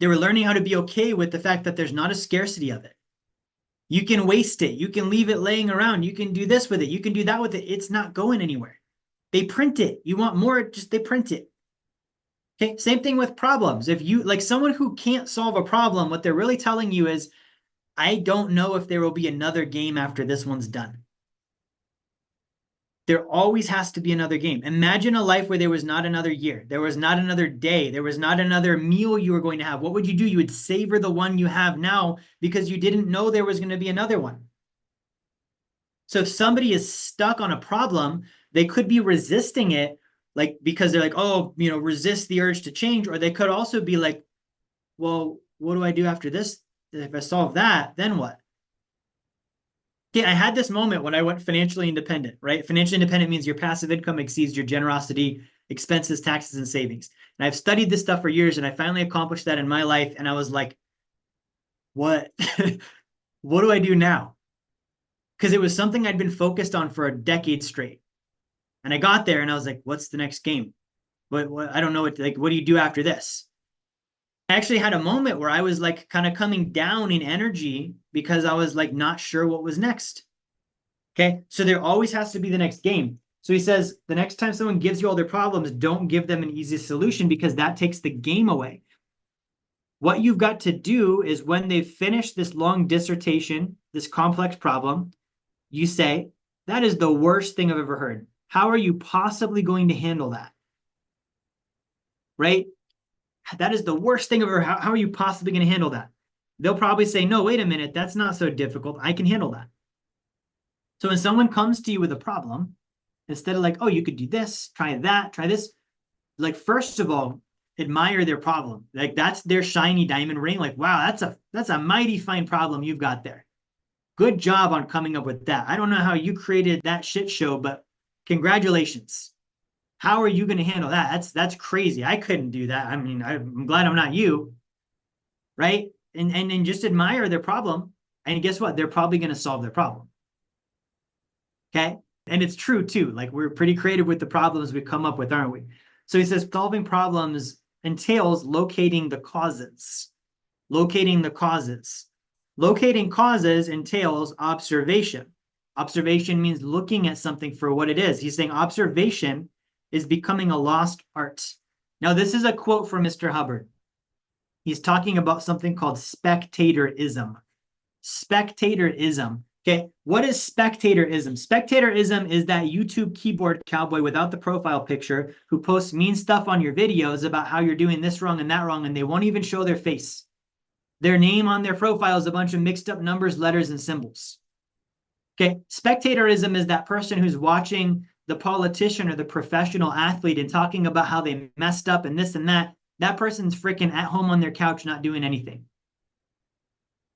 They were learning how to be okay with the fact that there's not a scarcity of it. You can waste it. You can leave it laying around. You can do this with it. You can do that with it. It's not going anywhere. They print it. You want more, just they print it. Okay. Same thing with problems. If you like someone who can't solve a problem, what they're really telling you is, I don't know if there will be another game after this one's done. There always has to be another game. Imagine a life where there was not another year. There was not another day. There was not another meal you were going to have. What would you do? You would savor the one you have now because you didn't know there was going to be another one. So if somebody is stuck on a problem, they could be resisting it, like because they're like, oh, resist the urge to change. Or they could also be like, well, what do I do after this? If I solve that, then what? Okay, I had this moment when I went financially independent, right? Financially independent means your passive income exceeds your generosity, expenses, taxes, and savings. And I've studied this stuff for years, and I finally accomplished that in my life. And I was like, what? What do I do now? Because it was something I'd been focused on for a decade straight. And I got there and I was like, what's the next game? What I don't know what do you do after this? I actually had a moment where I was like kind of coming down in energy because I was like not sure what was next. Okay. So there always has to be the next game. So he says the next time someone gives you all their problems, don't give them an easy solution because that takes the game away. What you've got to do is when they've finished this long dissertation, this complex problem, you say, that is the worst thing I've ever heard. How are you possibly going to handle that? Right? That is the worst thing I've ever heard. How are you possibly going to handle that? They'll probably say, no, wait a minute. That's not so difficult. I can handle that. So when someone comes to you with a problem, instead of like, oh, you could do this, try that, try this, like, first of all, admire their problem. Like that's their shiny diamond ring. Like, wow, that's a mighty fine problem you've got there. Good job on coming up with that. I don't know how you created that shit show, but congratulations. How are you going to handle that? That's crazy. I couldn't do that. I mean, I'm glad I'm not you, right? And just admire their problem. And guess what? They're probably going to solve their problem. Okay. And it's true too. Like we're pretty creative with the problems we come up with, aren't we? So he says solving problems entails locating the causes. Locating the causes. Locating causes entails observation. Observation means looking at something for what it is. He's saying observation is becoming a lost art. Now, this is a quote from Mr. Hubbard. He's talking about something called spectatorism. Spectatorism. Okay, what is spectatorism? Spectatorism is that YouTube keyboard cowboy without the profile picture who posts mean stuff on your videos about how you're doing this wrong and that wrong, and they won't even show their face. Their name on their profile is a bunch of mixed up numbers, letters, and symbols. Okay, spectatorism is that person who's watching the politician or the professional athlete and talking about how they messed up and this and that. That person's freaking at home on their couch not doing anything.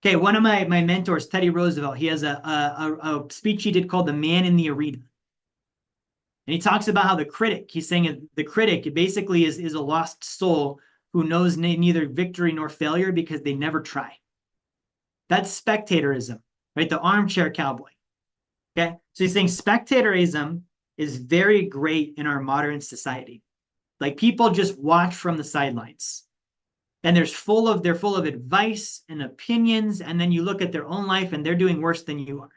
Okay, one of my mentors, Teddy Roosevelt, he has a speech he did called The Man in the Arena. And he talks about how the critic, he's saying the critic basically is a lost soul who knows neither victory nor failure because they never try. That's spectatorism, right? The armchair cowboy. Okay, so he's saying spectatorism is very great in our modern society. Like people just watch from the sidelines. And they're full of advice and opinions. And then you look at their own life and they're doing worse than you are.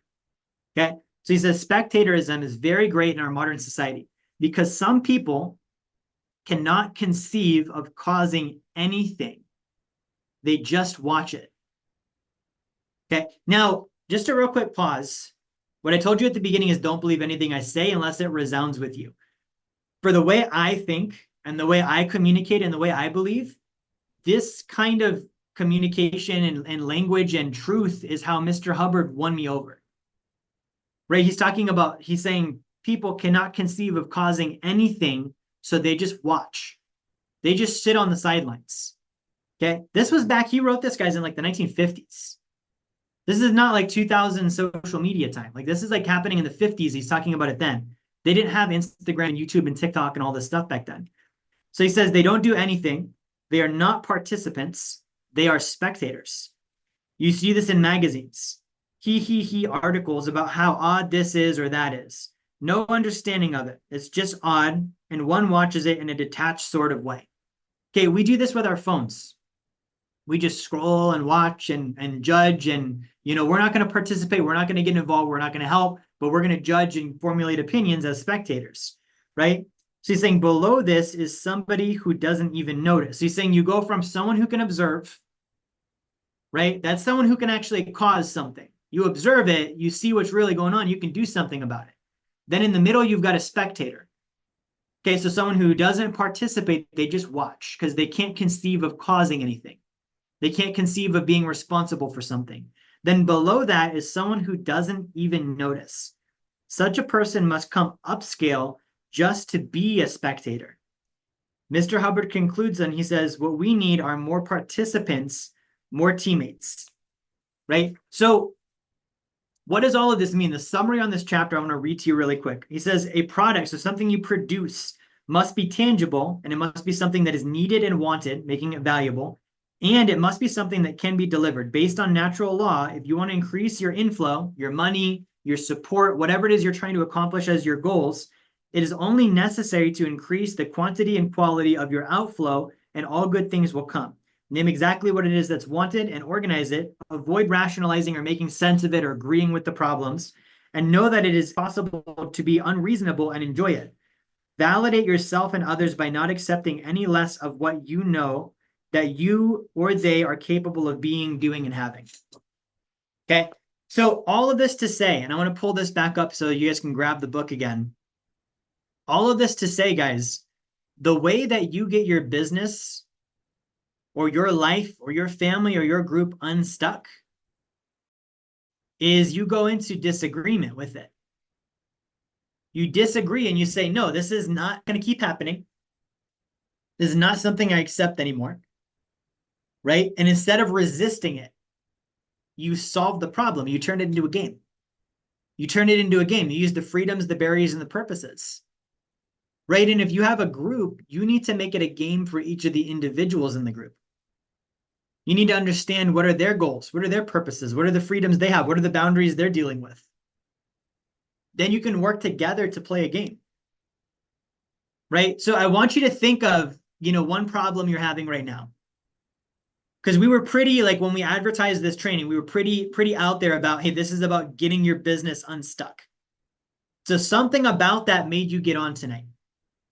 Okay. So he says spectatorism is very great in our modern society because some people cannot conceive of causing anything. They just watch it. Okay. Now, just a real quick pause. What I told you at the beginning is don't believe anything I say unless it resounds with you. For the way I think and the way I communicate and the way I believe, this kind of communication and language and truth is how Mr. Hubbard won me over. Right? He's saying people cannot conceive of causing anything, so they just watch. They just sit on the sidelines. Okay? This was back, he wrote this, guys, in like the 1950s. This is not like 2000 social media time. Like this is like happening in the 50s. He's talking about it then. They didn't have Instagram and YouTube and TikTok and all this stuff back then. So he says they don't do anything. They are not participants. They are spectators. You see this in magazines. He articles about how odd this is or that is. No understanding of it. It's just odd, and one watches it in a detached sort of way. Okay, we do this with our phones. We just scroll and watch and judge, and we're not going to participate. We're not going to get involved. We're not going to help, but we're going to judge and formulate opinions as spectators, right? So he's saying below this is somebody who doesn't even notice. He's saying you go from someone who can observe, right? That's someone who can actually cause something. You observe it, you see what's really going on, you can do something about it. Then in the middle, you've got a spectator. Okay, so someone who doesn't participate, they just watch because they can't conceive of causing anything. They can't conceive of being responsible for something. Then below that is someone who doesn't even notice. Such a person must come upscale just to be a spectator. Mr. Hubbard concludes and he says, what we need are more participants, more teammates, right? So what does all of this mean? The summary on this chapter, I want to read to you really quick. He says a product, so something you produce, must be tangible, and it must be something that is needed and wanted, making it valuable. And it must be something that can be delivered based on natural law. If you want to increase your inflow, your money, your support, whatever it is you're trying to accomplish as your goals, it is only necessary to increase the quantity and quality of your outflow, and all good things will come. Name exactly what it is that's wanted and organize it. Avoid rationalizing or making sense of it or agreeing with the problems. And know that it is possible to be unreasonable and enjoy it. Validate yourself and others by not accepting any less of what you know that you or they are capable of being, doing, and having. Okay, so all of this to say, and I want to pull this back up so you guys can grab the book again. All of this to say, guys, the way that you get your business or your life or your family or your group unstuck is you go into disagreement with it. You disagree and you say, no, this is not going to keep happening. This is not something I accept anymore, right? And instead of resisting it, you solve the problem. You turn it into a game. You turn it into a game. You use the freedoms, the barriers, and the purposes, right? And if you have a group, you need to make it a game for each of the individuals in the group. You need to understand what are their goals, what are their purposes, what are the freedoms they have, what are the boundaries they're dealing with. Then you can work together to play a game, right? So I want you to think of, one problem you're having right now. Because we were pretty, like when we advertised this training, we were pretty out there about, hey, this is about getting your business unstuck. So something about that made you get on tonight.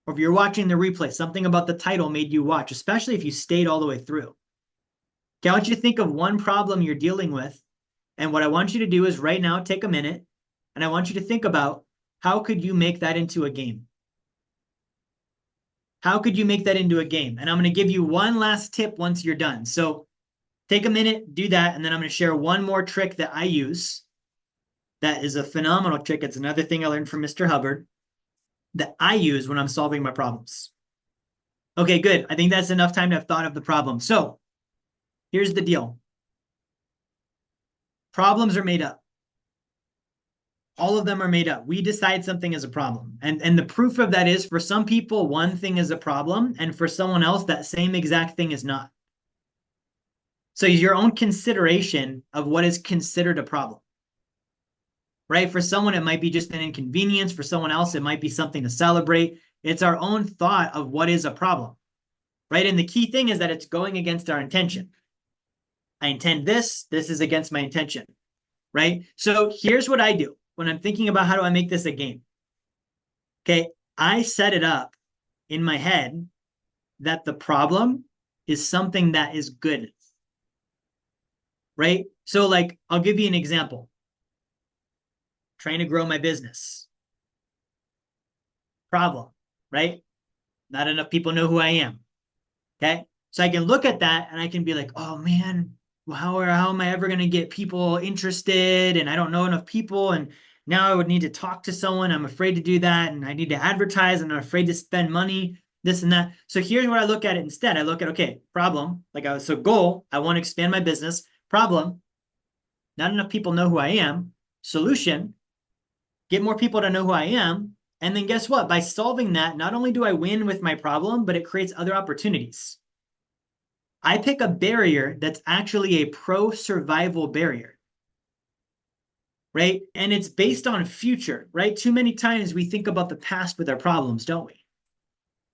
Or if you're watching the replay, something about the title made you watch, especially if you stayed all the way through. Okay, I want you to think of one problem you're dealing with. And what I want you to do is right now, take a minute, and I want you to think about how could you make that into a game? How could you make that into a game? And I'm going to give you one last tip once you're done. So take a minute, do that, and then I'm going to share one more trick that I use. That is a phenomenal trick. It's another thing I learned from Mr. Hubbard that I use when I'm solving my problems. Okay, good. I think that's enough time to have thought of the problem. So here's the deal. Problems are made up. All of them are made up. We decide something is a problem. And the proof of that is for some people, one thing is a problem. And for someone else, that same exact thing is not. So your own consideration of what is considered a problem, right? For someone, it might be just an inconvenience. For someone else, it might be something to celebrate. It's our own thought of what is a problem, right? And the key thing is that it's going against our intention. I intend this. This is against my intention, right? So here's what I do when I'm thinking about how do I make this a game. Okay, I set it up in my head that the problem is something that is good, right? So like, I'll give you an example. Trying to grow my business. Problem, right? Not enough people know who I am. Okay, so I can look at that and I can be like, oh man, well, how am I ever going to get people interested? And I don't know enough people. And now I would need to talk to someone. I'm afraid to do that. And I need to advertise and I'm afraid to spend money, this and that. So here's where I look at it instead. I look at, okay, problem, so goal, I want to expand my business. Problem, not enough people know who I am. Solution, get more people to know who I am. And then guess what? By solving that, not only do I win with my problem, but it creates other opportunities. I pick a barrier that's actually a pro-survival barrier, right? And it's based on future, right? Too many times we think about the past with our problems, don't we?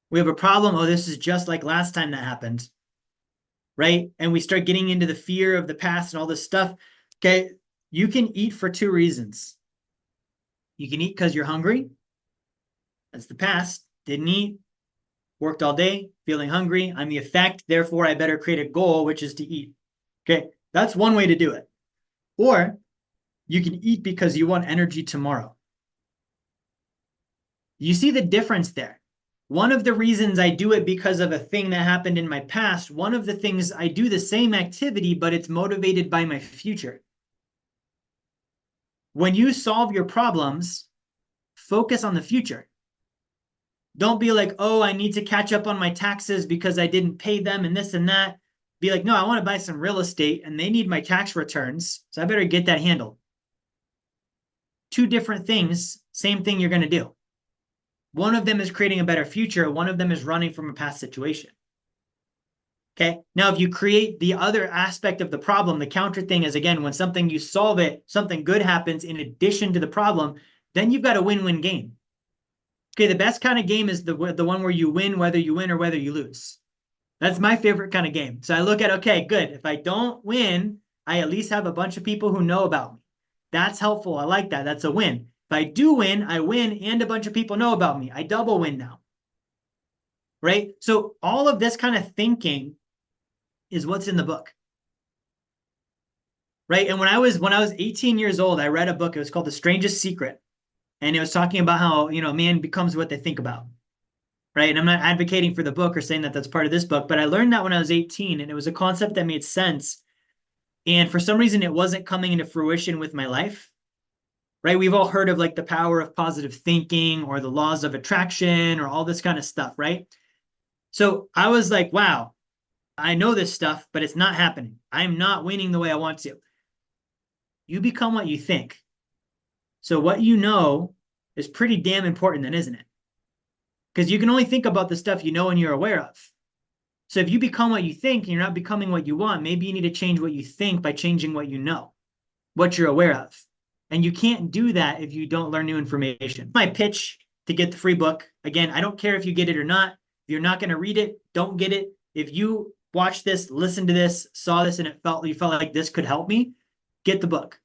We have a problem. Oh, this is just like last time that happened, right? And we start getting into the fear of the past and all this stuff. Okay. You can eat for two reasons. You can eat because you're hungry. That's the past. Didn't eat, worked all day, feeling hungry. I'm the effect. Therefore, I better create a goal, which is to eat. Okay. That's one way to do it. Or you can eat because you want energy tomorrow. You see the difference there. One of the reasons I do it because of a thing that happened in my past. One of the things I do the same activity, but it's motivated by my future. When you solve your problems, focus on the future. Don't be like, oh, I need to catch up on my taxes because I didn't pay them and this and that. Be like, no, I want to buy some real estate and they need my tax returns. So I better get that handled. Two different things, same thing you're going to do. One of them is creating a better future. One of them is running from a past situation. Okay. Now, if you create the other aspect of the problem, the counter thing is, again, when something you solve it, something good happens in addition to the problem, then you've got a win-win game. Okay. The best kind of game is the one where you win, whether you win or whether you lose. That's my favorite kind of game. So I look at, okay, good. If I don't win, I at least have a bunch of people who know about me. That's helpful. I like that. That's a win. If I do win, I win and a bunch of people know about me. I double win now. Right? So all of this kind of thinking is what's in the book. Right? And when I was 18 years old, I read a book. It was called The Strangest Secret. And it was talking about how, man becomes what they think about. Right? And I'm not advocating for the book or saying that that's part of this book, but I learned that when I was 18, and it was a concept that made sense. And for some reason, it wasn't coming into fruition with my life. Right? We've all heard of like the power of positive thinking or the laws of attraction or all this kind of stuff, right? So I was like, wow, I know this stuff, but it's not happening. I'm not winning the way I want to. You become what you think. So what you know is pretty damn important then, isn't it? Because you can only think about the stuff you know and you're aware of. So if you become what you think and you're not becoming what you want, maybe you need to change what you think by changing what you know, what you're aware of. And you can't do that if you don't learn new information. My pitch to get the free book. Again, I don't care if you get it or not. If you're not going to read it, don't get it. If you watched this, listened to this, saw this, and you felt like this could help me, get the book.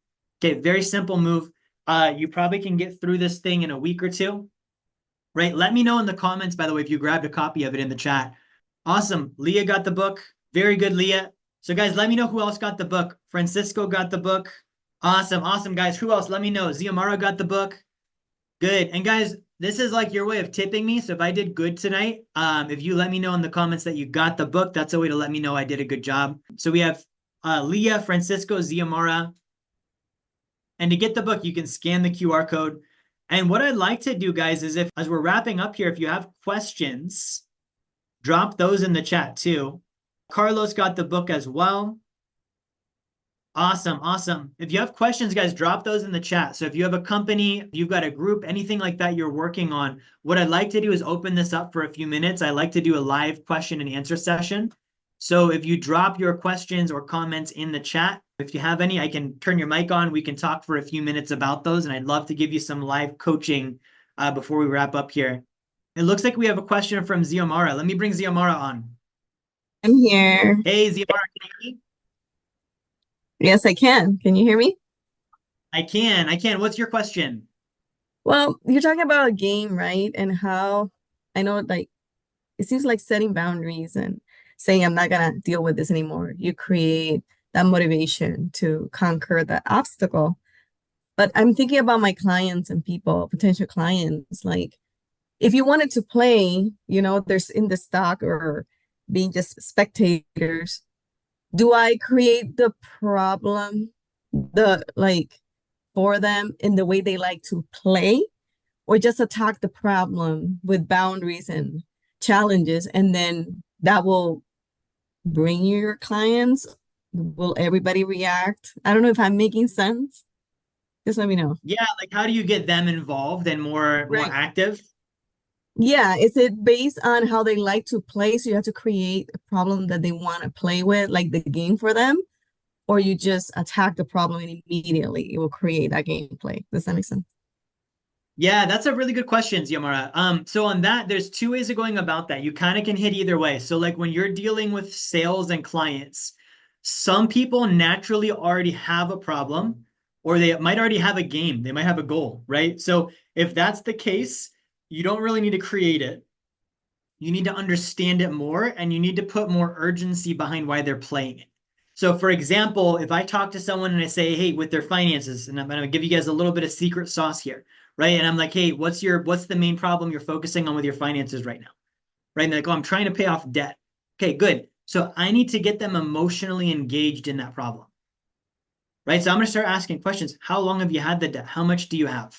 Okay, very simple move. You probably can get through this thing in a week or two. Right? Let me know in the comments, by the way, if you grabbed a copy of it in the chat. Awesome. Leah got the book. Very good, Leah. So guys, let me know who else got the book. Francisco got the book. Awesome. Awesome, guys. Who else? Let me know. Ziamara got the book. Good. And guys, this is like your way of tipping me. So if I did good tonight, if you let me know in the comments that you got the book, that's a way to let me know I did a good job. So we have Leah, Francisco, Ziamara. And to get the book, you can scan the QR code. And what I'd like to do, guys, is as we're wrapping up here, if you have questions, drop those in the chat too. Carlos got the book as well. Awesome. Awesome. If you have questions, guys, drop those in the chat. So if you have a company, you've got a group, anything like that you're working on, what I'd like to do is open this up for a few minutes. I like to do a live question and answer session. So if you drop your questions or comments in the chat, if you have any, I can turn your mic on. We can talk for a few minutes about those. And I'd love to give you some live coaching before we wrap up here. It looks like we have a question from Ziamara. Let me bring Ziamara on. I'm here. Hey, Ziamara, can you hear me? Yes, I can. Can you hear me? I can. What's your question? Well, you're talking about a game, right? And how I know, like, it seems like setting boundaries and saying, I'm not gonna deal with this anymore. You create that motivation to conquer that obstacle. But I'm thinking about my clients and people, potential clients, like, if you wanted to play, there's in the stock or being just spectators, do I create the problem, for them in the way they like to play, or just attack the problem with boundaries and challenges, and then that will bring you your clients? Will everybody react? I don't know if I'm making sense. Just let me know. Yeah, like how do you get them involved and more Right. active? Yeah, is it based on how they like to play? So you have to create a problem that they want to play with, like the game for them, or you just attack the problem and immediately it will create that gameplay. Does that make sense? Yeah, that's a really good question, Yamara. So on that, there's two ways of going about that. You kind of can hit either way. So like when you're dealing with sales and clients, some people naturally already have a problem, or they might already have a game. They might have a goal, right? So if that's the case, you don't really need to create it. You need to understand it more, and you need to put more urgency behind why they're playing it. So, for example, if I talk to someone and I say, "Hey, with their finances," and I'm going to give you guys a little bit of secret sauce here, right? And I'm like, "Hey, what's the main problem you're focusing on with your finances right now?" Right? And they're like, "Oh, I'm trying to pay off debt." Okay, good. So I need to get them emotionally engaged in that problem, right? So I'm going to start asking questions. How long have you had the debt? How much do you have?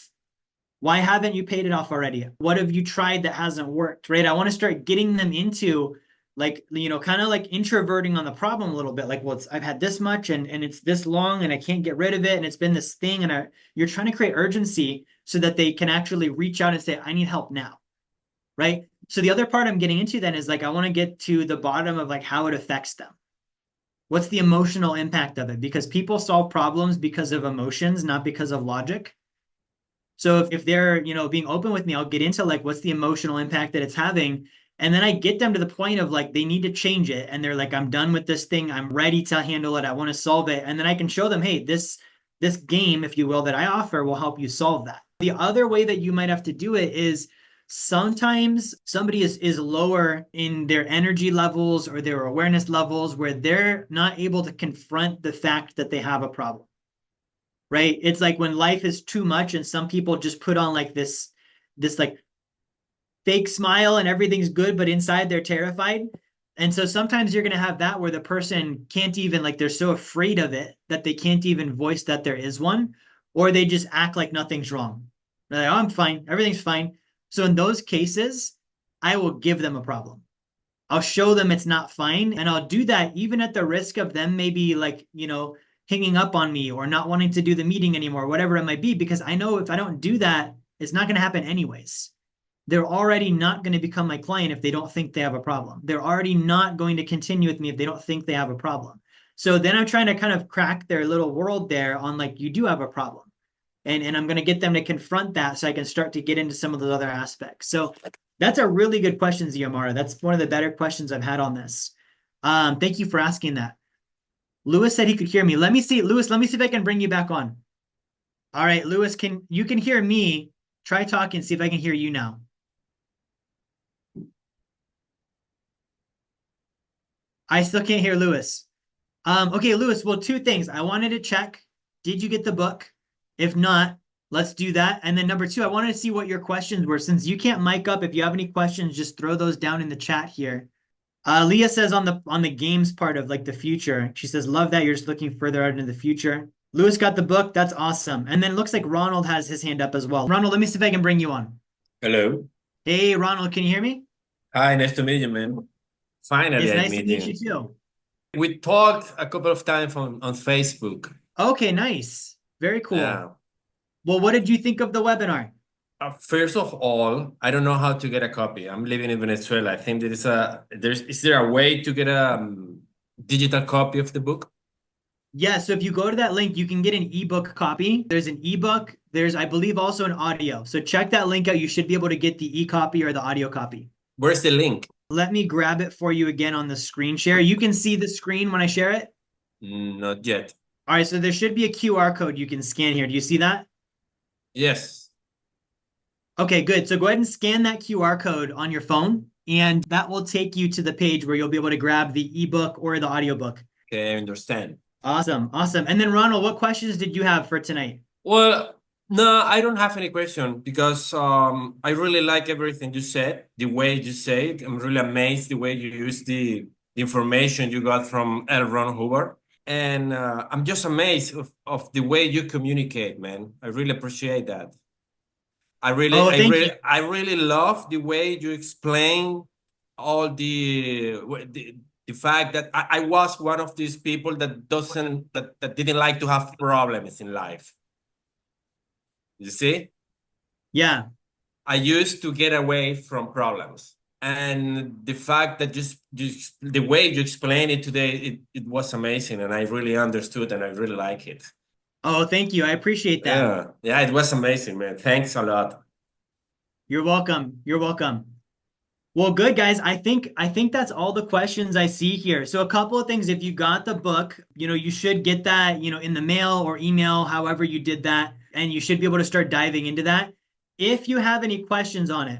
Why haven't you paid it off already? What have you tried that hasn't worked, right? I want to start getting them into like, kind of like introverting on the problem a little bit. Like, well, I've had this much and it's this long and I can't get rid of it. And it's been this thing. And you're trying to create urgency so that they can actually reach out and say, I need help now, right? So the other part I'm getting into then is like, I want to get to the bottom of like how it affects them. What's the emotional impact of it? Because people solve problems because of emotions, not because of logic. So if they're, being open with me, I'll get into like what's the emotional impact that it's having. And then I get them to the point of like they need to change it. And they're like, I'm done with this thing. I'm ready to handle it. I want to solve it. And then I can show them, hey, this game, if you will, that I offer will help you solve that. The other way that you might have to do it is sometimes somebody is lower in their energy levels or their awareness levels where they're not able to confront the fact that they have a problem, right? It's like when life is too much and some people just put on like this like fake smile and everything's good, but inside they're terrified. And so sometimes you're going to have that where the person can't even like they're so afraid of it that they can't even voice that there is one, or they just act like nothing's wrong. They're like, oh, I'm fine, everything's fine. So in those cases, I will give them a problem. I'll show them it's not fine. And I'll do that even at the risk of them maybe like, hanging up on me or not wanting to do the meeting anymore, whatever it might be, because I know if I don't do that, it's not going to happen anyways. They're already not going to become my client if they don't think they have a problem. They're already not going to continue with me if they don't think they have a problem. So then I'm trying to kind of crack their little world there on like, you do have a problem. And I'm going to get them to confront that so I can start to get into some of those other aspects. So that's a really good question, Ziamara. That's one of the better questions I've had on this. Thank you for asking that. Lewis said he could hear me. Let me see, Lewis, let me see if I can bring you back on. All right, Lewis, you can hear me. Try talking, see if I can hear you now. I still can't hear Lewis. Okay, Lewis, well, two things. I wanted to check, did you get the book? If not, let's do that. And then number two, I wanted to see what your questions were. Since you can't mic up, if you have any questions, just throw those down in the chat here. Leah says on the games part of like the future, she says, love that you're just looking further out into the future. Lewis got the book. That's awesome. And then looks like Ronald has his hand up as well. Ronald, let me see if I can bring you on. Hello. Hey, Ronald, can you hear me? Hi, nice to meet you, man. Finally, It's I nice to meet meet you you. too. We talked a couple of times on Facebook. Okay, nice. Very cool. Yeah. Well, what did you think of the webinar? First of all, I don't know how to get a copy. I'm living in Venezuela. I think is there a way to get a digital copy of the book? Yeah, so if you go to that link, you can get an ebook copy. There's an ebook. There's, I believe, also an audio. So check that link out. You should be able to get the e-copy or the audio copy. Where's the link? Let me grab it for you again on the screen share. You can see the screen when I share it. Not yet. All right, so there should be a QR code you can scan here. Do you see that? Yes. Okay, good. So go ahead and scan that QR code on your phone, and that will take you to the page where you'll be able to grab the ebook or the audiobook. Okay, I understand. Awesome, awesome. And then Ronald, what questions did you have for tonight? Well, no, I don't have any question because I really like everything you said, the way you say it. I'm really amazed the way you use the information you got from L. Ron Hubbard. And I'm just amazed of the way you communicate, man. I really appreciate that. Oh, thank you. I really love the way you explain all the fact that I was one of these people that didn't like to have problems in life. You see? Yeah. I used to get away from problems. And the fact that just the way you explained it today, it was amazing. And I really understood and I really like it. Oh, thank you. I appreciate that. Yeah. Yeah, it was amazing, man. Thanks a lot. You're welcome. You're welcome. Well, good guys. I think that's all the questions I see here. So a couple of things. If you got the book, you should get that, in the mail or email, however you did that, and you should be able to start diving into that. If you have any questions on it,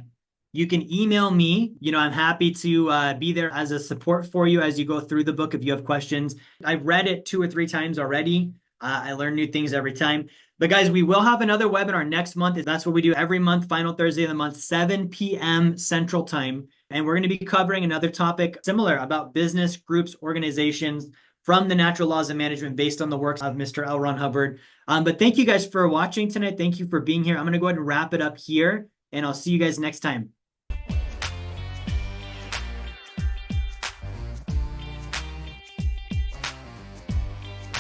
you can email me. I'm happy to be there as a support for you as you go through the book if you have questions. I've read it 2 or 3 times already. I learn new things every time. But guys, we will have another webinar next month. That's what we do every month, final Thursday of the month, 7 p.m. Central Time. And we're going to be covering another topic similar about business, groups, organizations from the natural laws of management based on the works of Mr. L. Ron Hubbard. But thank you guys for watching tonight. Thank you for being here. I'm going to go ahead and wrap it up here, and I'll see you guys next time.